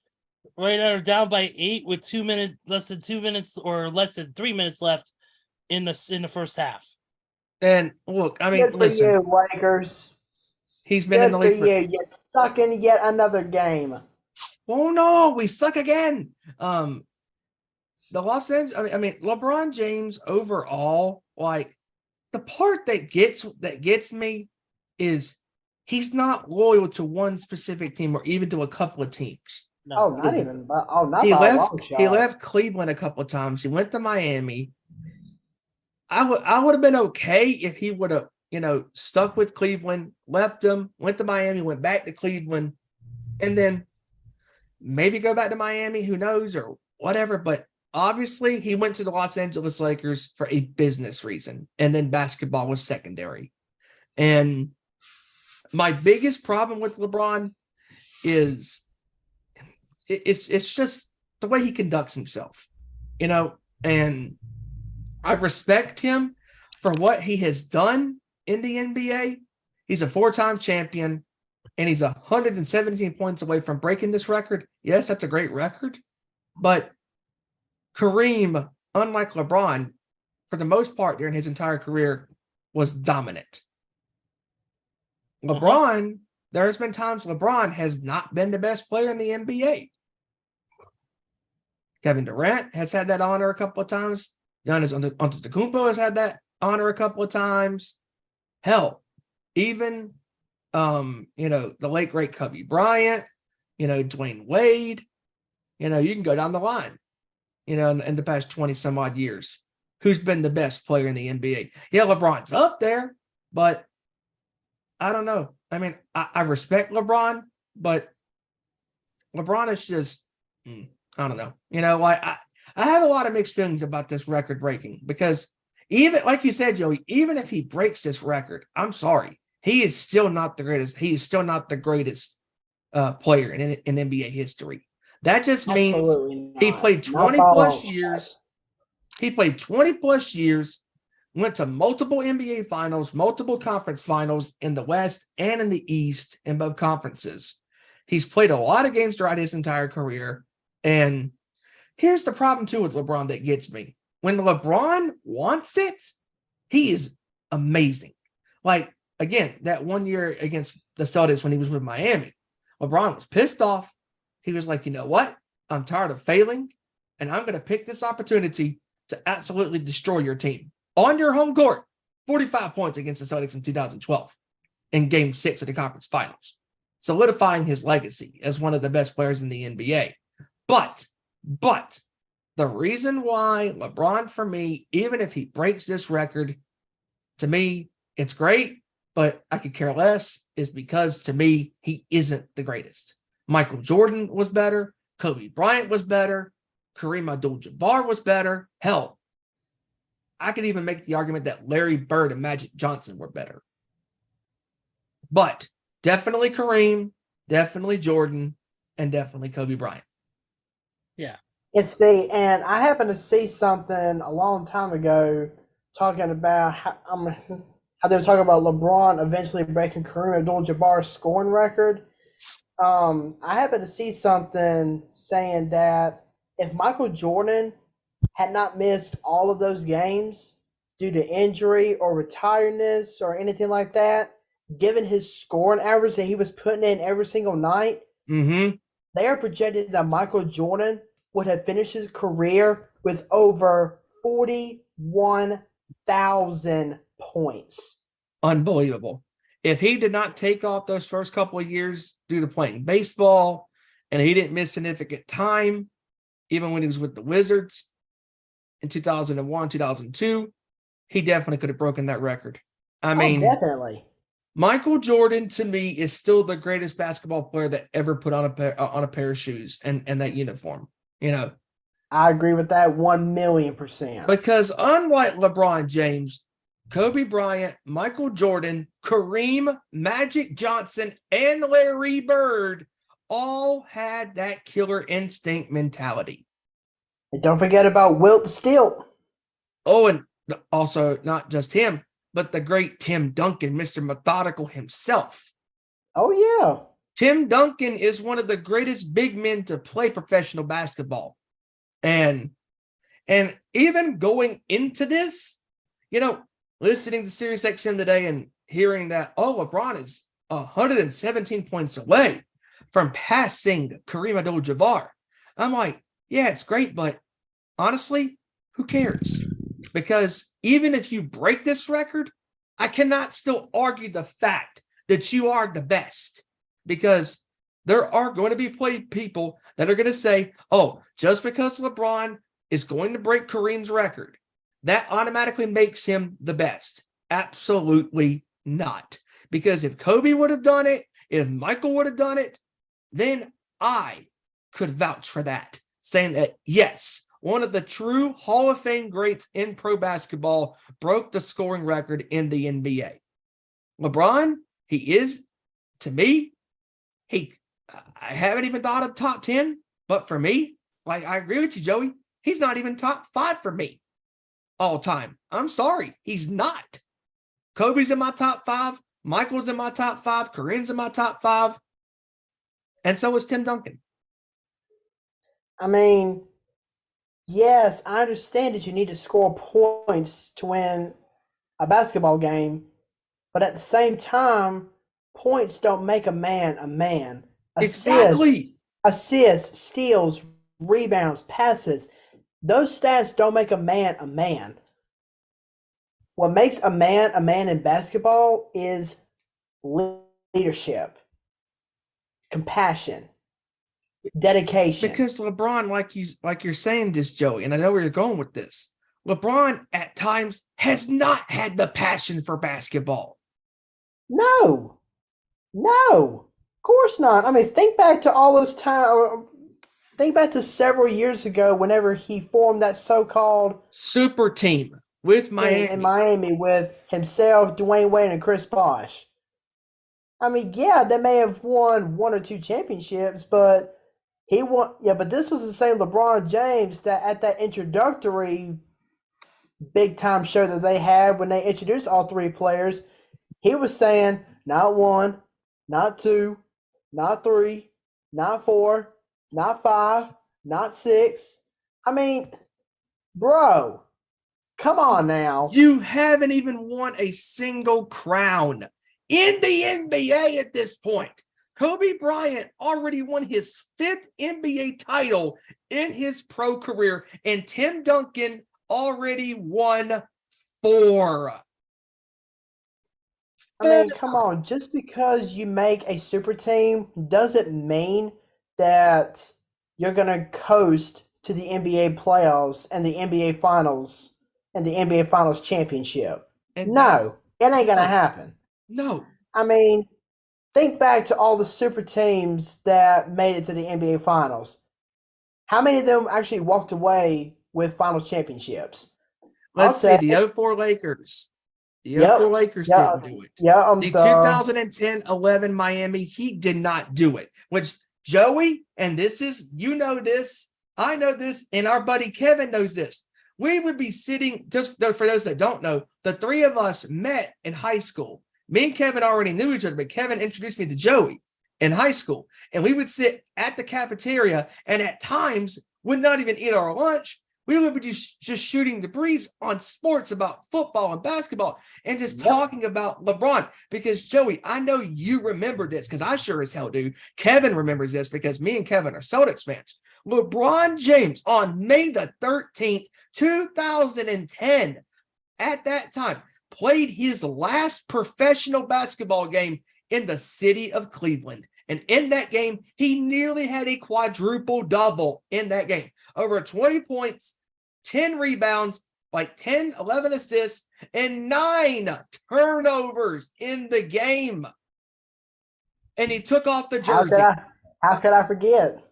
8 with less than 2 minutes or less than 3 minutes left in the first half.
And look, I mean,
Good for
listen,
you, Lakers.
he's been in
Good
the
for
league.
you. You're stuck in yet another game.
Oh no, we suck again. The Los Angeles, I mean, LeBron James overall, like the part that gets me is he's not loyal to one specific team or even to a couple of teams.
No,
Not
He
by a long
left.
shot.
He left Cleveland a couple of times. He went to Miami. I would have been okay if he would have, stuck with Cleveland, left them, went to Miami, went back to Cleveland, and then maybe go back to Miami. Who knows or whatever. But obviously, he went to the Los Angeles Lakers for a business reason, and then basketball was secondary. And my biggest problem with LeBron is it's just the way he conducts himself, and I respect him for what he has done in the NBA. He's a 4-time champion, and he's 117 points away from breaking this record. Yes, that's a great record, but Kareem, unlike LeBron, for the most part during his entire career, was dominant. LeBron, there's been times LeBron has not been the best player in the NBA. Kevin Durant has had that honor a couple of times. Giannis Antetokounmpo has had that honor a couple of times. Hell, even the late great Kobe Bryant, Dwayne Wade, you can go down the line, in the past 20 some odd years, who's been the best player in the NBA. Yeah, LeBron's up there, but I don't know. I mean, I respect LeBron, but LeBron is just, I don't know. I have a lot of mixed feelings about this record breaking because even, like you said, Joey, even if he breaks this record, I'm sorry, he is still not the greatest. He is still not the greatest player in NBA history. That just means he played 20 plus years. He played 20 plus years, went to multiple NBA finals, multiple conference finals in the West and in the East in both conferences. He's played a lot of games throughout his entire career. And here's the problem, too, with LeBron that gets me. When LeBron wants it, he is amazing. Like, again, that 1 year against the Celtics when he was with Miami, LeBron was pissed off. He was like, you know what? I'm tired of failing, and I'm going to pick this opportunity to absolutely destroy your team. On your home court, 45 points against the Celtics in 2012 in Game 6 of the conference finals, solidifying his legacy as one of the best players in the NBA. But the reason why LeBron, for me, even if he breaks this record, to me, it's great, but I could care less, is because to me, he isn't the greatest. Michael Jordan was better. Kobe Bryant was better. Kareem Abdul-Jabbar was better. Hell, I could even make the argument that Larry Bird and Magic Johnson were better. But definitely Kareem, definitely Jordan, and definitely Kobe Bryant.
Yeah.
And I happened to see something a long time ago talking about how they were talking about LeBron eventually breaking Kareem Abdul-Jabbar's scoring record. I happened to see something saying that if Michael Jordan had not missed all of those games due to injury or retiredness or anything like that, given his scoring average that he was putting in every single night, they are projected that Michael Jordan would have finished his career with over 41,000 points.
Unbelievable. If he did not take off those first couple of years due to playing baseball, and he didn't miss significant time, even when he was with the Wizards in 2001, 2002, he definitely could have broken that record. I mean,
definitely.
Michael Jordan, to me, is still the greatest basketball player that ever put on a pair of shoes and that uniform.
I agree with that 1,000,000%.
Because unlike LeBron James, Kobe Bryant, Michael Jordan, Kareem, Magic Johnson, and Larry Bird all had that killer instinct mentality.
And don't forget about Wilt Stilt.
Oh, and also not just him, but the great Tim Duncan, Mr. Methodical himself.
Oh yeah.
Tim Duncan is one of the greatest big men to play professional basketball. And even going into this, listening to Sirius XM today and hearing that, LeBron is 117 points away from passing Kareem Abdul-Jabbar. I'm like, yeah, it's great, but honestly, who cares? Because even if you break this record, I cannot still argue the fact that you are the best, because there are going to be people that are going to say, oh, just because LeBron is going to break Kareem's record, that automatically makes him the best. Absolutely not. Because if Kobe would have done it, if Michael would have done it, then I could vouch for that, saying that, yes, one of the true Hall of Fame greats in pro basketball broke the scoring record in the NBA. LeBron, he is, to me, I haven't even thought of top 10, but for me, like I agree with you, Joey, he's not even top 5 for me all time. I'm sorry, he's not. Kobe's in my top 5, Michael's in my top 5, Kareem's in my top 5, and so is Tim Duncan.
I mean, yes, I understand that you need to score points to win a basketball game, but at the same time, points don't make a man a man.
Exactly.
Assists, steals, rebounds, passes, those stats don't make a man a man. What makes a man in basketball is leadership, compassion, dedication.
Because LeBron, like you're saying this, Joey, and I know where you're going with this. LeBron at times has not had the passion for basketball.
No, of course not. I mean, think back to all those times. Think back to several years ago whenever he formed that so-called
super team with Miami.
In Miami with himself, Dwayne Wade, and Chris Bosh. I mean, yeah, they may have won 1 or 2 championships, but he won. Yeah, but this was the same LeBron James that at that introductory big-time show that they had when they introduced all 3 players, he was saying not 1, not 2, not 3, not 4, not 5, not 6. I mean, bro, come on now.
You haven't even won a single crown in the NBA at this point. Kobe Bryant already won his 5th NBA title in his pro career, and Tim Duncan already won 4.
I mean, come on. Just because you make a super team doesn't mean that you're going to coast to the NBA playoffs and the NBA finals and the NBA finals championship.
And
no, it ain't going to happen.
No.
I mean, think back to all the super teams that made it to the NBA finals. How many of them actually walked away with finals championships?
Let's see, the 04 Lakers. The 04 Lakers didn't do it.
Yeah,
the 2010-11 Miami Heat did not do it. Which, Joey, and this is, you know this, I know this, and our buddy Kevin knows this. We would be sitting, just for those that don't know, the 3 of us met in high school. Me and Kevin already knew each other, but Kevin introduced me to Joey in high school. And we would sit at the cafeteria and at times would not even eat our lunch. We would be just shooting the breeze on sports about football and basketball and just talking about LeBron. Because, Joey, I know you remember this because I sure as hell do. Kevin remembers this because me and Kevin are Celtics fans. LeBron James on May the 13th, 2010, at that time, played his last professional basketball game in the city of Cleveland. And in that game, he nearly had a quadruple double in that game. Over 20 points, 10 rebounds, like 10, 11 assists, and 9 turnovers in the game. And he took off the jersey.
How could I forget?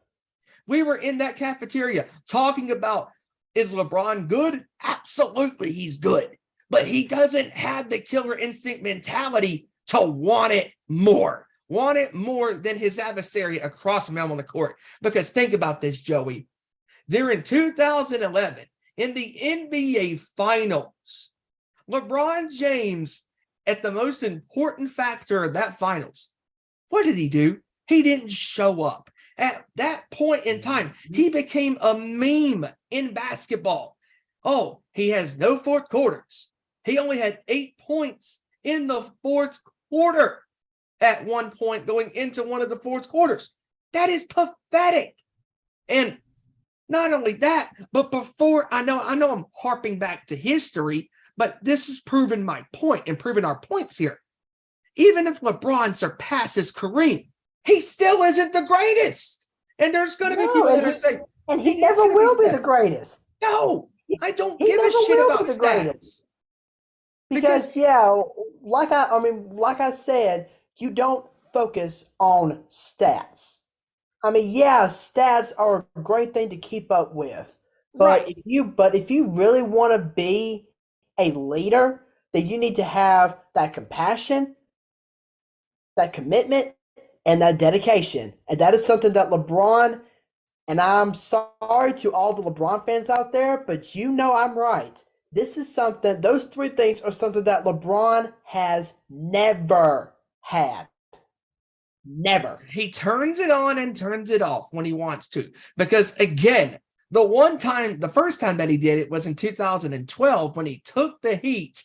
We were in that cafeteria talking about, is LeBron good? Absolutely, he's good. But he doesn't have the killer instinct mentality to want it more than his adversary across from him on the court. Because think about this, Joey. During 2011, in the NBA Finals. LeBron James, at the most important factor of that finals, what did he do? He didn't show up. At that point in time, he became a meme in basketball. Oh, he has no fourth quarters. He only had 8 points in the fourth quarter at one point going into one of the fourth quarters. That is pathetic. And not only that, but before I know I'm harping back to history, but this is proving my point and proving our points here. Even if LeBron surpasses Kareem, he still isn't the greatest. And there's going to be people that are saying,
and he never will be the greatest.
No, I don't give a shit about stats.
Because like I said, you don't focus on stats. I mean, yeah, stats are a great thing to keep up with. But
Right.
if you really want to be a leader, then you need to have that compassion, that commitment, and that dedication. And that is something that LeBron, and I'm sorry to all the LeBron fans out there, but you know I'm right. This is something, those three things are something that LeBron has never had. Never.
He turns it on and turns it off when he wants to. Because again, the first time that he did it was in 2012 when he took the Heat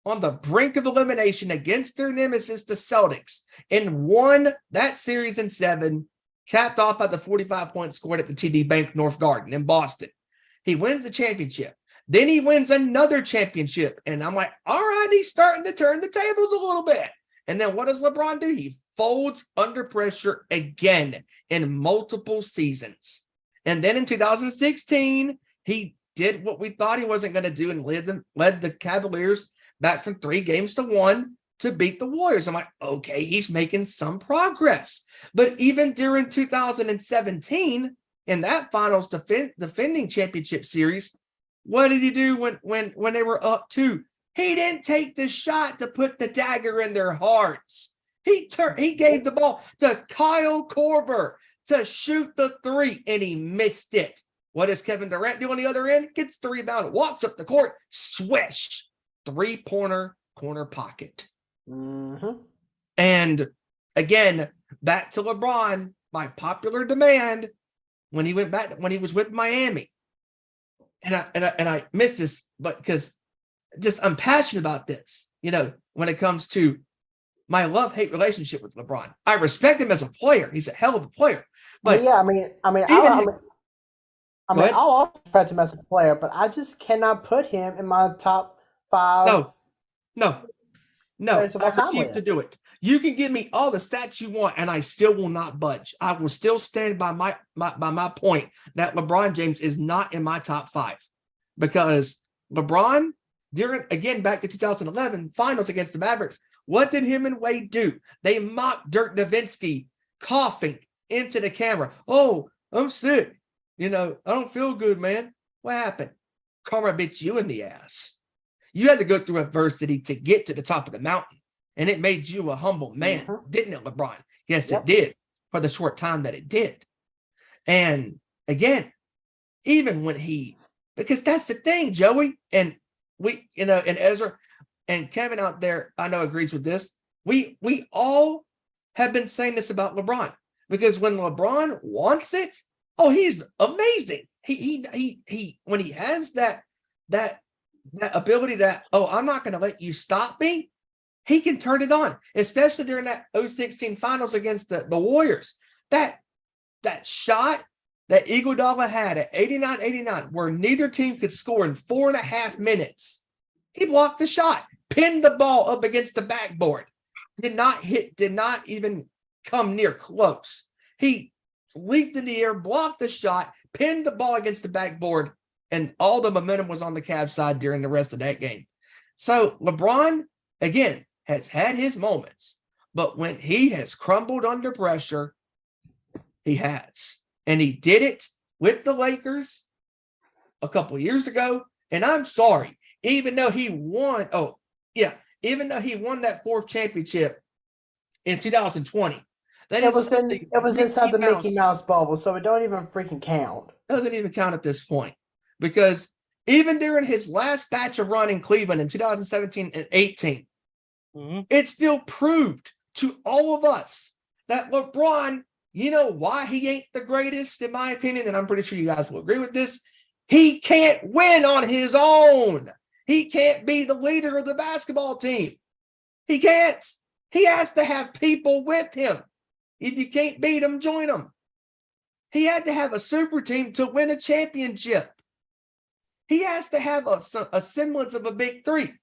on the brink of elimination against their nemesis, the Celtics, and won that series in 7, capped off by the 45 points scored at the TD Bank North Garden in Boston. He wins the championship. Then he wins another championship. And I'm like, all right, he's starting to turn the tables a little bit. And then what does LeBron do? He folds under pressure again in multiple seasons. And then in 2016, he did what we thought he wasn't going to do and led the Cavaliers back from 3-1 to beat the Warriors. I'm like, okay, he's making some progress. But even during 2017, in that finals defending championship series, what did he do when they were up 2? He didn't take the shot to put the dagger in their hearts. He gave the ball to Kyle Korver to shoot the 3, and he missed it. What does Kevin Durant do on the other end? Gets the rebound, walks up the court, swish, 3-pointer, corner pocket.
Mm-hmm.
And again, back to LeBron, by popular demand, when he was with Miami. And I miss this, but because just I'm passionate about this, when it comes to my love-hate relationship with LeBron. I respect him as a player. He's a hell of a player. But
I'll also respect him as a player, but I just cannot put him in my top 5.
No, I refuse to do it. You can give me all the stats you want, and I still will not budge. I will still stand by my point that LeBron James is not in my top 5, because LeBron, back to 2011 finals against the Mavericks, what did him and Wade do? They mocked Dirk Nowitzki coughing into the camera. Oh, I'm sick. I don't feel good, man. What happened? Karma bit you in the ass. You had to go through adversity to get to the top of the mountain, and it made you a humble man, didn't it, LeBron? Yes, It did, for the short time that it did. And again, even when because that's the thing, Joey, and we, and Ezra and Kevin out there, I know agrees with this. We all have been saying this about LeBron, because when LeBron wants it, oh, he's amazing. He when he has that ability that, oh, I'm not going to let you stop me, he can turn it on, especially during that 2016 finals against the Warriors. That shot that Iguodala had at 89-89, where neither team could score in 4.5 minutes. He blocked the shot, pinned the ball up against the backboard. Did not even come near close. He leaped in the air, blocked the shot, pinned the ball against the backboard, and all the momentum was on the Cavs side during the rest of that game. So LeBron, again, has had his moments, but when he has crumbled under pressure, he has. And he did it with the Lakers a couple years ago. And I'm sorry, even though he won that 4th championship in 2020, it
was inside the Mickey Mouse bubble, so it don't even freaking count.
Doesn't even count at this point, because even during his last batch of run in Cleveland in 2017 and 18, it still proved to all of us that LeBron, you know why he ain't the greatest, in my opinion, and I'm pretty sure you guys will agree with this. He can't win on his own. He can't be the leader of the basketball team. He can't. He has to have people with him. If you can't beat them, join them. He had to have a super team to win a championship. He has to have a semblance of a big three.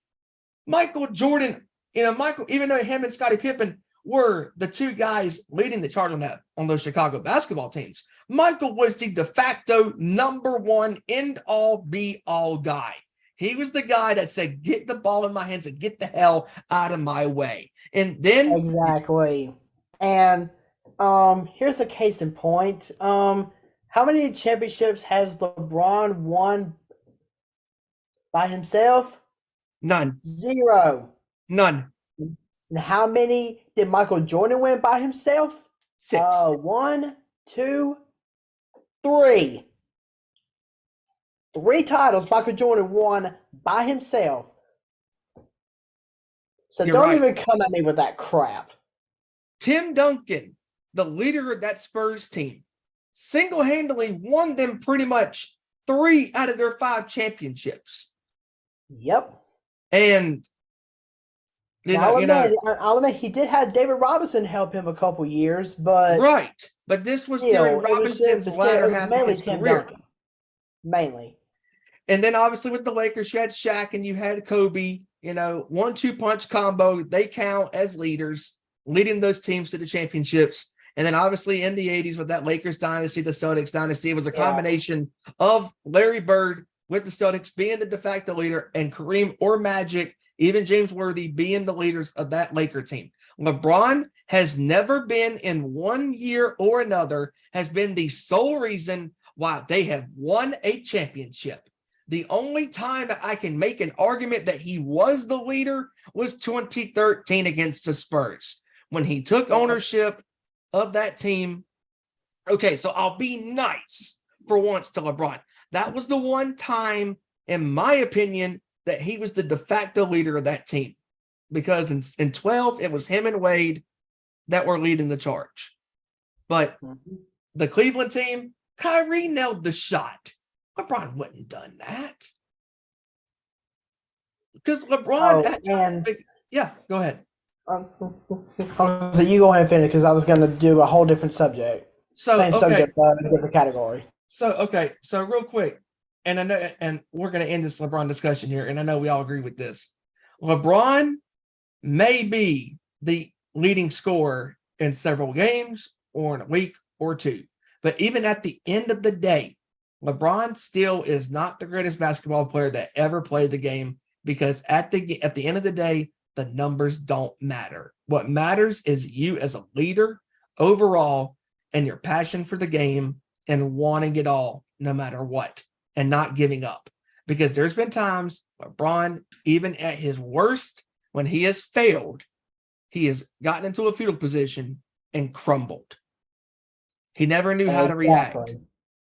Michael Jordan, even though him and Scottie Pippen were the two guys leading the charge on those Chicago basketball teams, Michael was the de facto number one end-all, be-all guy. He was the guy that said, get the ball in my hands and get the hell out of my way. And then...
Exactly. And here's a case in point. How many championships has LeBron won by himself?
None.
0.
None.
And how many did Michael Jordan win by himself?
6.
1, 2, 3. 3 titles Michael Jordan won by himself. So
You're
don't
right.
even come at me with that crap.
Tim Duncan, the leader of that Spurs team, single-handedly won them pretty much 3 out of their 5 championships.
Yep.
And
I'll admit he did have David Robinson help him a couple years, but
right. But this was during Robinson's latter half of his career.
Duncan. Mainly.
And then obviously with the Lakers, you had Shaq and you had Kobe, 1-2 punch combo. They count as leaders, leading those teams to the championships. And then obviously in the 80s with that Lakers dynasty, the Celtics dynasty, it was a combination of Larry Bird with the Celtics being the de facto leader and Kareem or Magic, even James Worthy being the leaders of that Laker team. LeBron has never been in one year or another, has been the sole reason why they have won a championship. The only time that I can make an argument that he was the leader was 2013 against the Spurs when he took ownership of that team. Okay, so I'll be nice for once to LeBron. That was the one time, in my opinion, that he was the de facto leader of that team. Because in 12, it was him and Wade that were leading the charge. But the Cleveland team, Kyrie nailed the shot. LeBron wouldn't have done that. Because LeBron... go ahead.
So you go ahead and finish because I was going to do a whole different subject. Same subject, but a different category.
So real quick, and I know, and we're going to end this LeBron discussion here, and I know we all agree with this. LeBron may be the leading scorer in several games or in a week or two, but even at the end of the day, LeBron still is not the greatest basketball player that ever played the game because at the end of the day, the numbers don't matter. What matters is you as a leader overall and your passion for the game and wanting it all no matter what and not giving up. Because there's been times LeBron, even at his worst, when he has failed, he has gotten into a fetal position and crumbled. He never knew how to react.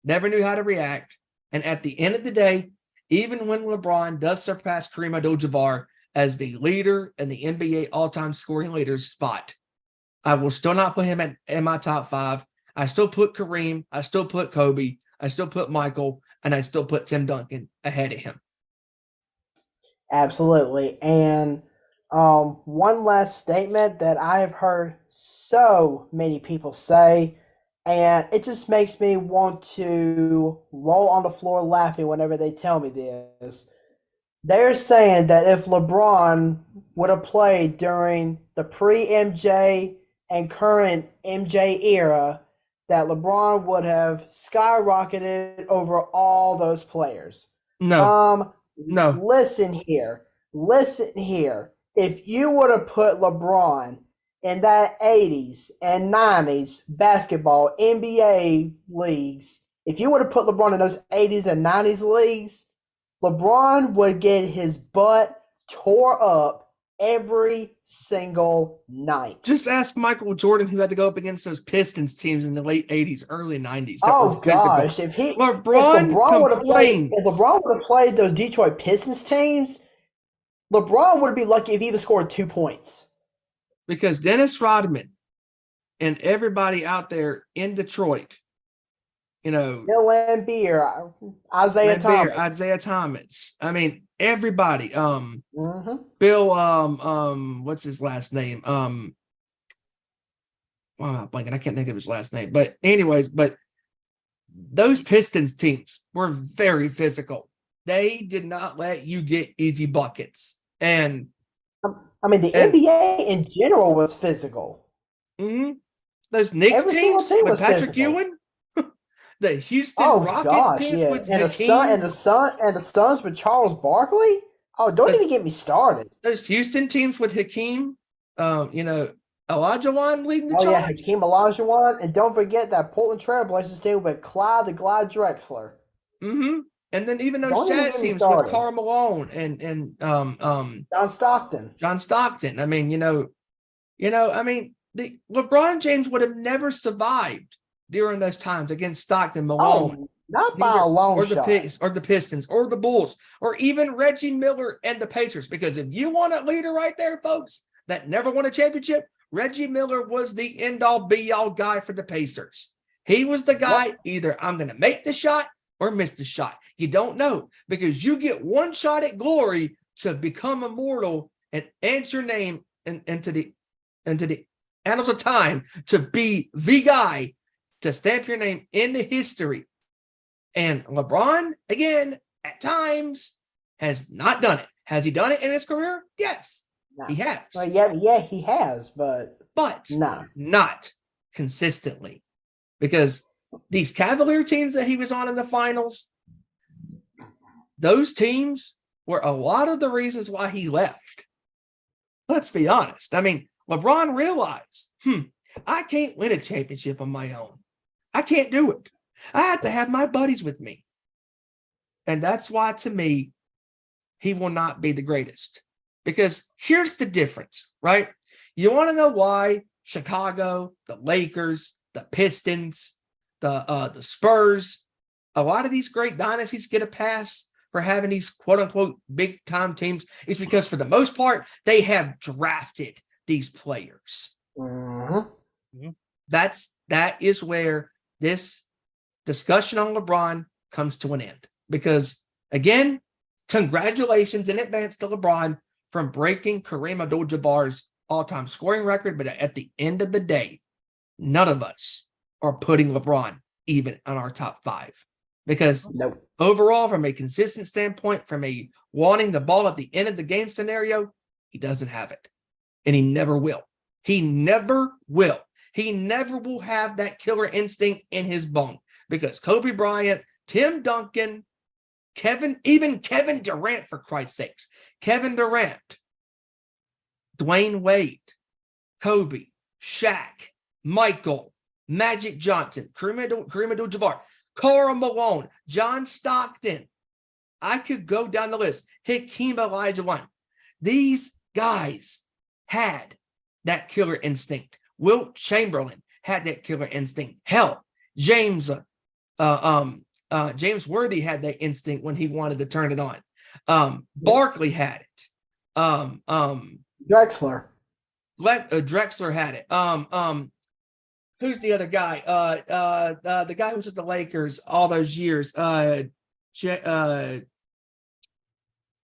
Never knew how to react. And at the end of the day, even when LeBron does surpass Kareem Abdul-Jabbar as the leader and the NBA all-time scoring leaders spot, I will still not put him in my top 5. I still put Kareem. I still put Kobe. I still put Michael. And I still put Tim Duncan ahead of him.
Absolutely. And one last statement that I have heard so many people say, and it just makes me want to roll on the floor laughing whenever they tell me this. They're saying that if LeBron would have played during the pre-MJ and current MJ era, that LeBron would have skyrocketed over all those players.
No.
Listen here. If you would have put LeBron in that 80s and 90s basketball NBA leagues, if you would have put LeBron in those 80s and 90s leagues, LeBron would get his butt tore up every single night.
Just ask Michael Jordan, who had to go up against those Pistons teams in the late 80s, early 90s.
Oh gosh, if
LeBron complains.
if LeBron would have played those Detroit Pistons teams, LeBron would be lucky if he even scored 2 points.
Because Dennis Rodman and everybody out there in Detroit,
Bill Laimbeer, Isaiah
Thomas. I mean, everybody.
Mm-hmm.
Bill, what's his last name? I'm blanking. I can't think of his last name. But anyways, those Pistons teams were very physical. They did not let you get easy buckets. And
I mean, the NBA in general was physical.
Mm-hmm. Those Knicks teams with Patrick Ewing. The Houston Rockets teams with
the Suns with Charles Barkley. Oh, don't even get me started.
Those Houston teams with Hakeem, Olajuwon leading the charge.
Oh yeah, Hakeem Olajuwon, and don't forget that Portland Trailblazers team with Clyde Drexler.
Mm-hmm. And then even those Jazz teams with Karl Malone and
John Stockton.
I mean, the LeBron James would have never survived during those times against Stockton, Malone.
Oh, not by a long shot.
Or the Pistons, or the Bulls, or even Reggie Miller and the Pacers. Because if you want a leader right there, folks, that never won a championship, Reggie Miller was the end-all, be-all guy for the Pacers. He was the guy, either I'm going to make the shot or miss the shot. You don't know, because you get one shot at glory to become immortal and enter your name into the annals of time to be the guy to stamp your name into history. And LeBron, again, at times, has not done it. Has he done it in his career? Yes, he has.
Well, yeah, he has, but
not consistently. Because these Cavalier teams that he was on in the finals, those teams were a lot of the reasons why he left. Let's be honest. I mean, LeBron realized, I can't win a championship on my own. I can't do it. I have to have my buddies with me. And that's why, to me, he will not be the greatest. Because here's the difference, right? You want to know why Chicago, the Lakers, the Pistons, the Spurs, a lot of these great dynasties get a pass for having these quote-unquote big-time teams? It's because, for the most part, they have drafted these players.
Mm-hmm.
That is where this discussion on LeBron comes to an end. Because, again, congratulations in advance to LeBron from breaking Kareem Abdul-Jabbar's all-time scoring record. But at the end of the day, none of us are putting LeBron even on our top 5. Because overall, from a consistent standpoint, from a wanting the ball at the end of the game scenario, he doesn't have it. And he never will. He never will. He never will have that killer instinct in his bone. Because Kobe Bryant, Tim Duncan, Kevin Durant, for Christ's sakes, Kevin Durant, Dwayne Wade, Kobe, Shaq, Michael, Magic Johnson, Kareem Abdul-Jabbar, Karl Malone, John Stockton. I could go down the list. Hakeem Olajuwon. These guys had that killer instinct. Wilt Chamberlain had that killer instinct. Hell, James Worthy had that instinct when he wanted to turn it on. Barkley had it.
Drexler
had it. Who's the other guy? The guy who was with the Lakers all those years. Jerry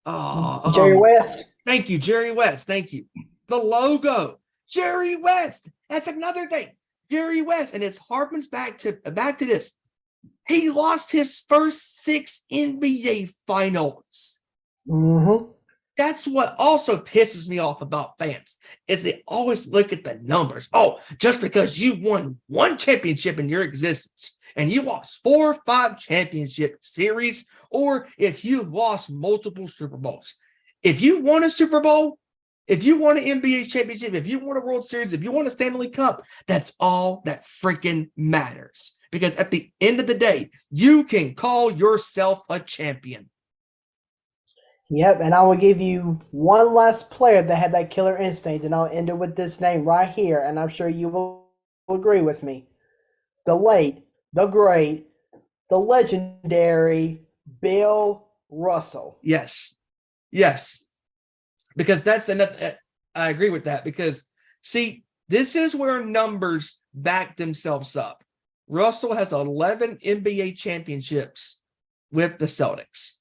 West.
Thank you, Jerry West. Thank you. The logo, Jerry West. That's another thing, Jerry West, and it harkens back to this. He lost his first 6 NBA finals.
Mm-hmm.
That's what also pisses me off about fans, is they always look at the numbers. Oh, just because you won 1 championship in your existence and you lost 4 or 5 championship series, or if you lost multiple Super Bowls. If you won a Super Bowl, if you won an NBA championship, if you won a World Series, if you won a Stanley Cup, that's all that freaking matters. Because at the end of the day, you can call yourself a champion.
Yep, and I will give you one last player that had that killer instinct, and I'll end it with this name right here, and I'm sure you will agree with me. The late, the great, the legendary Bill Russell.
Yes. Yes. Because that's enough. I agree with that because, see, this is where numbers back themselves up. Russell has 11 NBA championships with the Celtics.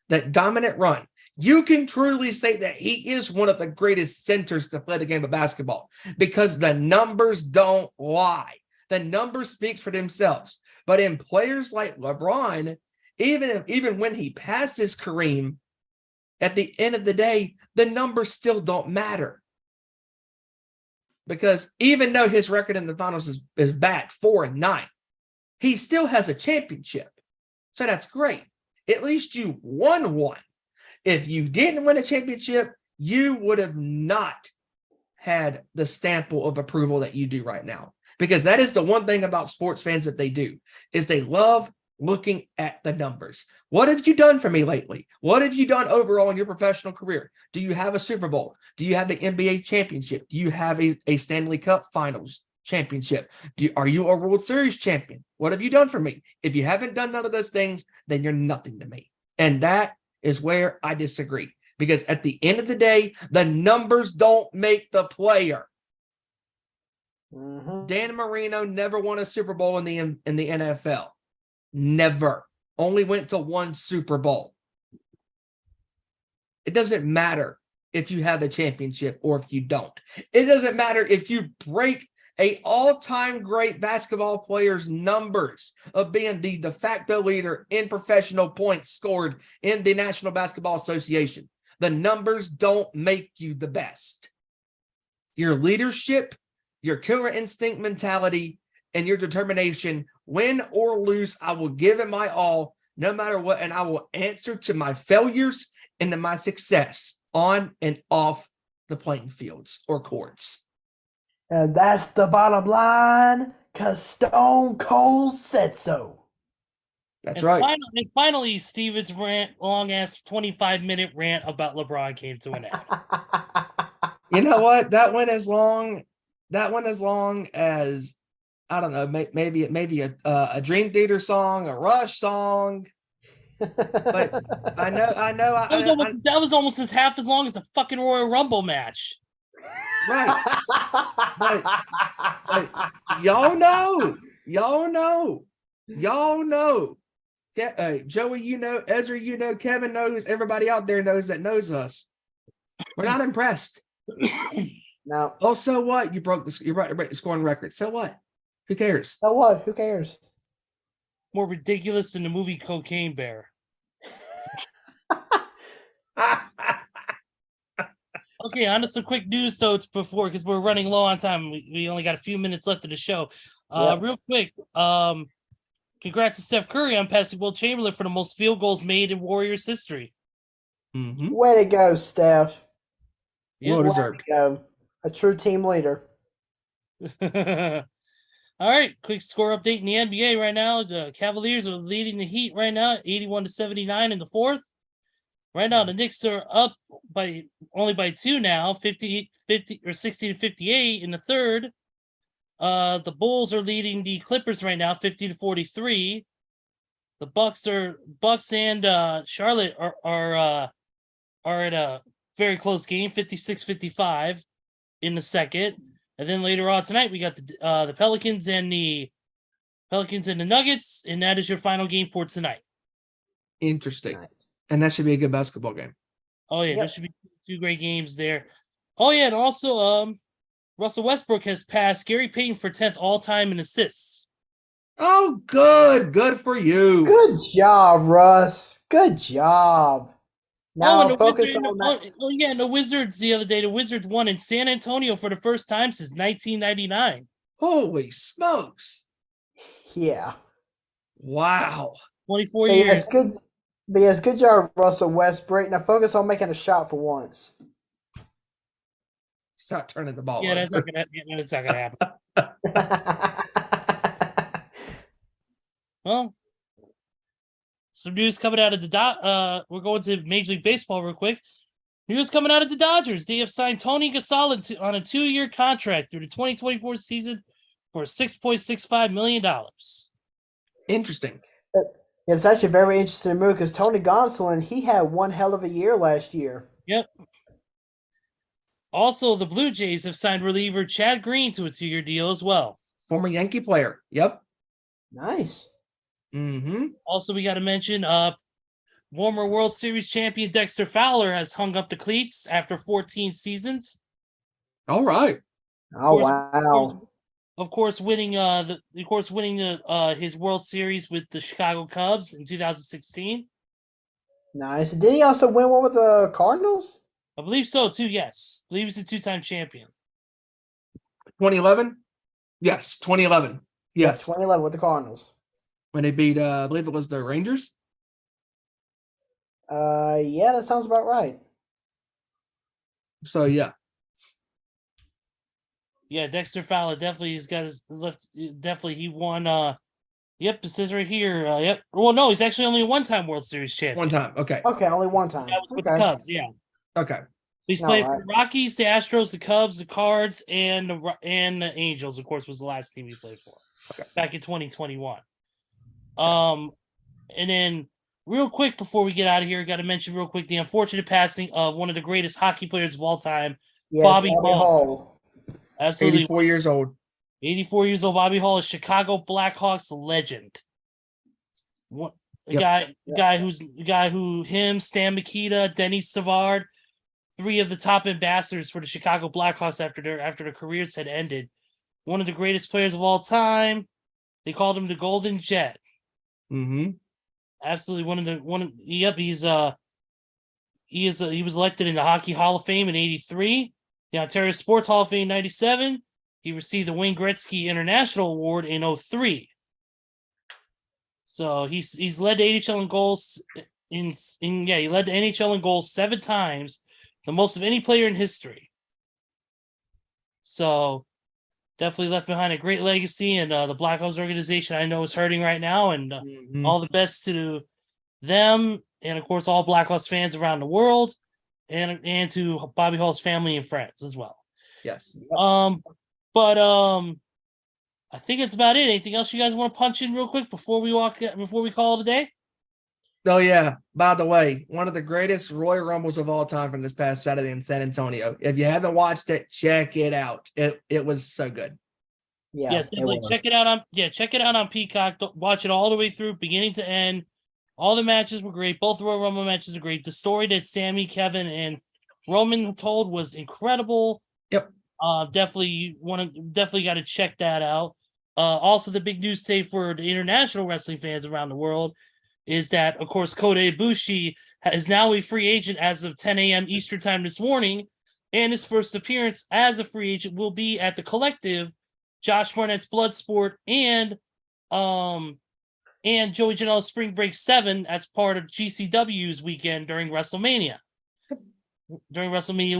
That dominant run. You can truly say that he is one of the greatest centers to play the game of basketball because the numbers don't lie. The numbers speak for themselves. But in players like LeBron, even when he passes Kareem, at the end of the day, the numbers still don't matter. Because even though his record in the finals is bad, 4-9, he still has a championship. So that's great. At least you won one. If you didn't win a championship, you would have not had the stamp of approval that you do right now. Because that is the one thing about sports fans that they do, is they love looking at the numbers. What have you done for me lately? What have you done overall in your professional career? Do you have a Super Bowl? Do you have the NBA championship? Do you have a Stanley Cup Finals championship? Are you a World Series champion? What have you done for me? If you haven't done none of those things, then you're nothing to me. And that is where I disagree. Because at the end of the day, the numbers don't make the player.
Mm-hmm.
Dan Marino never won a Super Bowl in the NFL. Never. Only went to one Super Bowl. It doesn't matter if you have a championship or if you don't. It doesn't matter if you break a all-time great basketball player's numbers of being the de facto leader in professional points scored in the National Basketball Association. The numbers don't make you the best. Your leadership, your killer instinct mentality, and your determination, win or lose, I will give it my all, no matter what, and I will answer to my failures and to my success on and off the playing fields or courts.
And that's the bottom line, because Stone Cold said so.
That's right.
Finally, Steven's long-ass 25-minute rant about LeBron came to an end.
You know what? That went as long as, I don't know, maybe a Dream Theater song, a Rush song. But I know.
That was almost as half as long as the fucking Royal Rumble match.
Right. But y'all know. Yeah, Joey, you know, Ezra, you know, Kevin knows, everybody out there knows that knows us. We're not impressed.
No.
Oh, so what? You broke the scoring record. So what? Who cares?
So what? Who cares?
More ridiculous than the movie Cocaine Bear. Okay, on to some quick news notes because we're running low on time. We only got a few minutes left of the show. Real quick, congrats to Steph Curry on passing Will Chamberlain for the most field goals made in Warriors history.
Mm-hmm.
Way to go, Steph.
Well deserved.
Way to go. A true team leader.
All right, quick score update in the NBA right now. The Cavaliers are leading the Heat right now, 81-79 in the fourth. Right now, the Knicks are up only by 2 now, 60-58 in the third. The Bulls are leading the Clippers right now, 50-43. The Bucks and Charlotte are at a very close game, 56-55 in the second. And then later on tonight, we got the Pelicans and the Nuggets, and that is your final game for tonight.
Interesting.
Nice.
And that should be a good basketball game.
Oh yeah, There should be 2 great games there. Oh yeah, and also Russell Westbrook has passed Gary Payton for 10th all-time in assists.
Oh, good for you.
Good job, Russ. Good job. Now focus on that.
Oh yeah, and the Wizards the other day. The Wizards won in San Antonio for the first time since 1999.
Holy smokes!
Yeah.
Wow.
24 years.
Good job, Russell Westbrook. Now focus on making a shot for once.
Stop turning the ball.
Yeah, that's not gonna happen. Well, some news coming out of the we're going to Major League Baseball real quick. News coming out of the Dodgers. They have signed Tony Gonsolin on a 2-year contract through the 2024 season for $6.65 million.
Interesting.
It's actually a very interesting move because Tony Gonsolin, he had one hell of a year last year.
Yep. Also, the Blue Jays have signed reliever Chad Green to a 2-year deal as well.
Former Yankee player. Yep.
Nice.
Mm-hmm.
Also, we got to mention former World Series champion Dexter Fowler has hung up the cleats after 14 seasons.
All right.
Oh, wow.
Of course, winning his World Series with the Chicago Cubs in 2016.
Nice. Did he also win one with the Cardinals?
I believe so too. Yes, I believe he's a 2-time champion.
2011. Yes, 2011. Yes,
2011 with the Cardinals.
when they beat, I believe it was the Rangers.
Yeah, that sounds about right.
So yeah.
Yeah, Dexter Fowler definitely has got his left. Definitely, he won. Yep, it says right here. Yep. Well, no, he's actually only a 1-time World Series champion.
One time. Okay.
Okay, only one time.
That was with
Okay.
the Cubs. Yeah,
Okay.
he's played for the Rockies, the Astros, the Cubs, the Cards, and the Angels. Of course, was the last team he played for.
Okay.
Back in 2021. And then real quick before we get out of here, got to mention real quick the unfortunate passing of one of the greatest hockey players of all time,
Yes,
Bobby Hall. Absolutely,
84 years old.
84 years old. Bobby Hall, a Chicago Blackhawks legend. What
Yep.
guy who him, Stan Mikita, Denny Savard, 3 of the top ambassadors for the Chicago Blackhawks after their careers had ended. One of the greatest players of all time. They called him the Golden Jet.
Mm-hmm.
Absolutely he was elected in the Hockey Hall of Fame in 83, the Ontario Sports Hall of Fame in 97. He received the Wayne Gretzky International Award in 03. So he's led the NHL in goals he led the NHL in goals 7 times, the most of any player in history. So definitely left behind a great legacy, and the Blackhawks organization I know is hurting right now, and all the best to them, and of course all Blackhawks fans around the world, and to Bobby Hall's family and friends as well.
Yes.
But I think it's about it. Anything else you guys want to punch in real quick before we call it a day?
Oh yeah. By the way, one of the greatest Royal Rumbles of all time from this past Saturday in San Antonio. If you haven't watched it, check it out. It was so good.
Yeah,
yes, definitely check it out on Peacock. Watch it all the way through, beginning to end. All the matches were great. Both Royal Rumble matches are great. The story that Sammy, Kevin, and Roman told was incredible.
Yep.
Definitely got to check that out. Also, the big news today for the international wrestling fans around the world is that, of course, Kota Ibushi is now a free agent as of 10 a.m. Eastern time this morning, and his first appearance as a free agent will be at the Collective, Josh Barnett's Bloodsport, and Joey Janela's Spring Break 7 as part of GCW's weekend during WrestleMania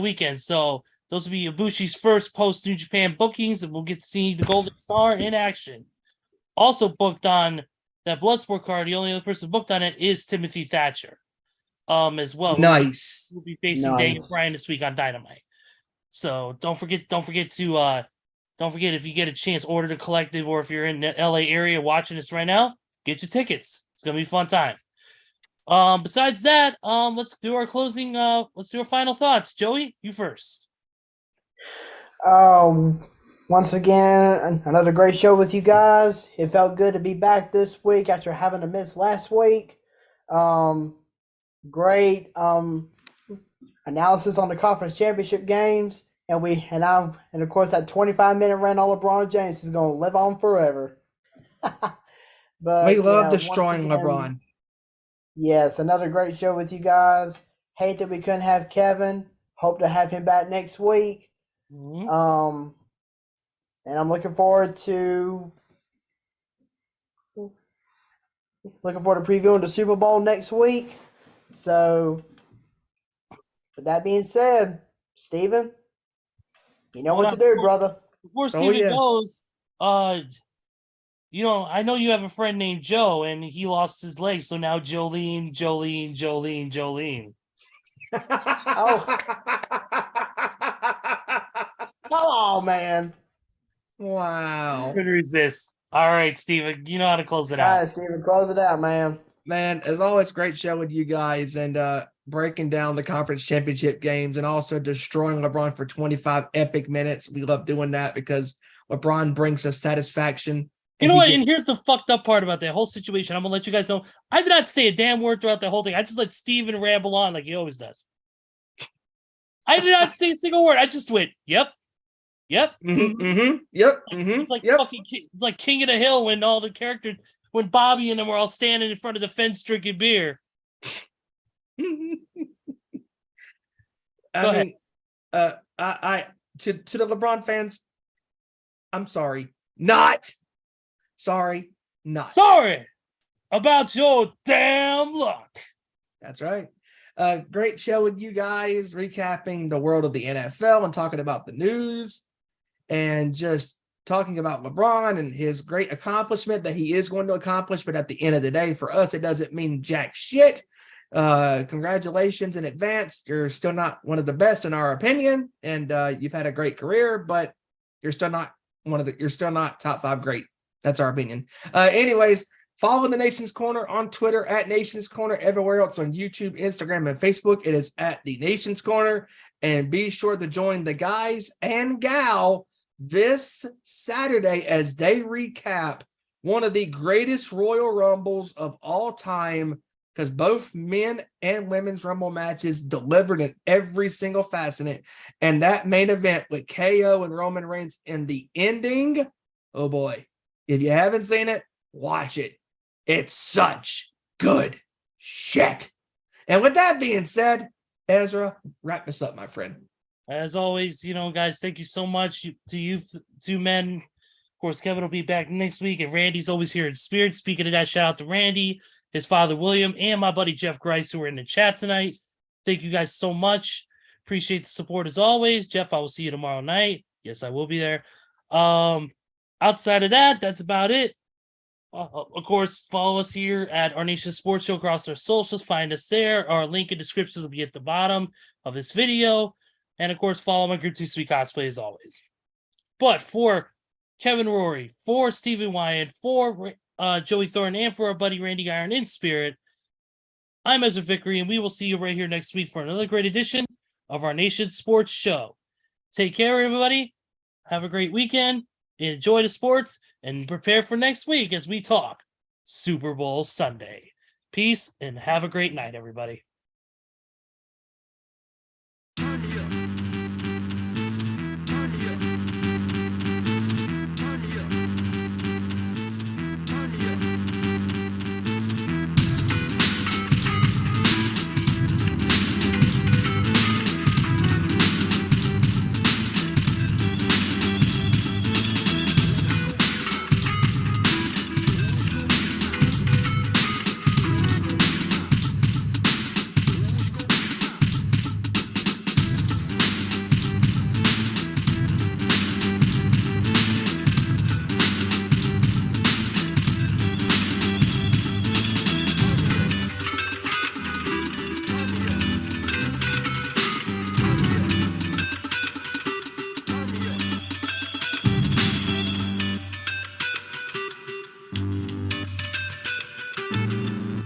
weekend. So those will be Ibushi's first post New Japan bookings, and we'll get to see the Golden Star in action. Also booked on that Bloodsport card, the only other person booked on it is Timothy Thatcher, as well.
Nice.
We'll be facing Daniel Bryan this week on Dynamite. So don't forget if you get a chance, order the Collective, or if you're in the LA area watching this right now, get your tickets. It's gonna be a fun time. Besides that, let's do our closing. Let's do our final thoughts. Joey, you first.
Once again, another great show with you guys. It felt good to be back this week after having to miss last week. Great analysis on the conference championship games, and of course that 25-minute rant on LeBron James is going to live on forever. But
we love destroying
again,
LeBron.
Yes, another great show with you guys. Hate that we couldn't have Kevin. Hope to have him back next week.
Mm-hmm.
And I'm looking forward to previewing the Super Bowl next week. So, with that being said, Steven, you know what to do, brother.
Before Steven goes, I know you have a friend named Joe, and he lost his leg, so now Jolene.
Oh. Come on, man.
Wow.
Couldn't resist. All right, Steven, you know how to close it
All
out.
right, Steven, close it out, man.
Man, as always, great show with you guys and breaking down the conference championship games and also destroying LeBron for 25 epic minutes. We love doing that because LeBron brings us satisfaction.
You know what? And here's the fucked up part about that whole situation. I'm gonna let you guys know. I did not say a damn word throughout the whole thing. I just let Steven ramble on like he always does. I did not say a single word. I just went, yep.
Yep.
It's like
Yep.
fucking it's like King of the Hill when all the characters when Bobby and them were all standing in front of the fence drinking beer.
I mean, I to the LeBron fans, I'm sorry. Sorry
About your damn luck.
That's right. Great show with you guys, recapping the world of the NFL and talking about the news and just talking about LeBron and his great accomplishment that he is going to accomplish. But at the end of the day, for us, it doesn't mean jack shit. Congratulations in advance. You're still not one of the best in our opinion, and you've had a great career, but you're still not top 5 great. That's our opinion. Anyways, follow the Nation's Corner on Twitter at Nation's Corner, everywhere else on YouTube, Instagram, and Facebook. It is at the Nation's Corner. And be sure to join the guys and gal this Saturday as they recap one of the greatest Royal Rumbles of all time, because both men and women's Rumble matches delivered in every single facet. And that main event with KO and Roman Reigns in the ending, oh boy, if you haven't seen it, watch it. It's such good shit. And with that being said, Ezra, wrap this up, my friend.
As always, guys, thank you so much to you two men. Of course, Kevin will be back next week, and Randy's always here in spirit. Speaking of that, shout out to Randy, his father, William, and my buddy, Jeff Grice, who are in the chat tonight. Thank you guys so much. Appreciate the support as always. Jeff, I will see you tomorrow night. Yes, I will be there. Outside of that, that's about it. Of course, follow us here at Our Nation Sports Show across our socials. Find us there. Our link in description will be at the bottom of this video. And of course, follow my Group 2 Sweet Cosplay as always. But for Kevin Rory, for Stephen Wyand, for Joey Thornton, and for our buddy Randy Iron in spirit, I'm Ezra Vickery, and we will see you right here next week for another great edition of Our Nation Sports Show. Take care, everybody. Have a great weekend. Enjoy the sports and prepare for next week as we talk Super Bowl Sunday. Peace and have a great night, everybody.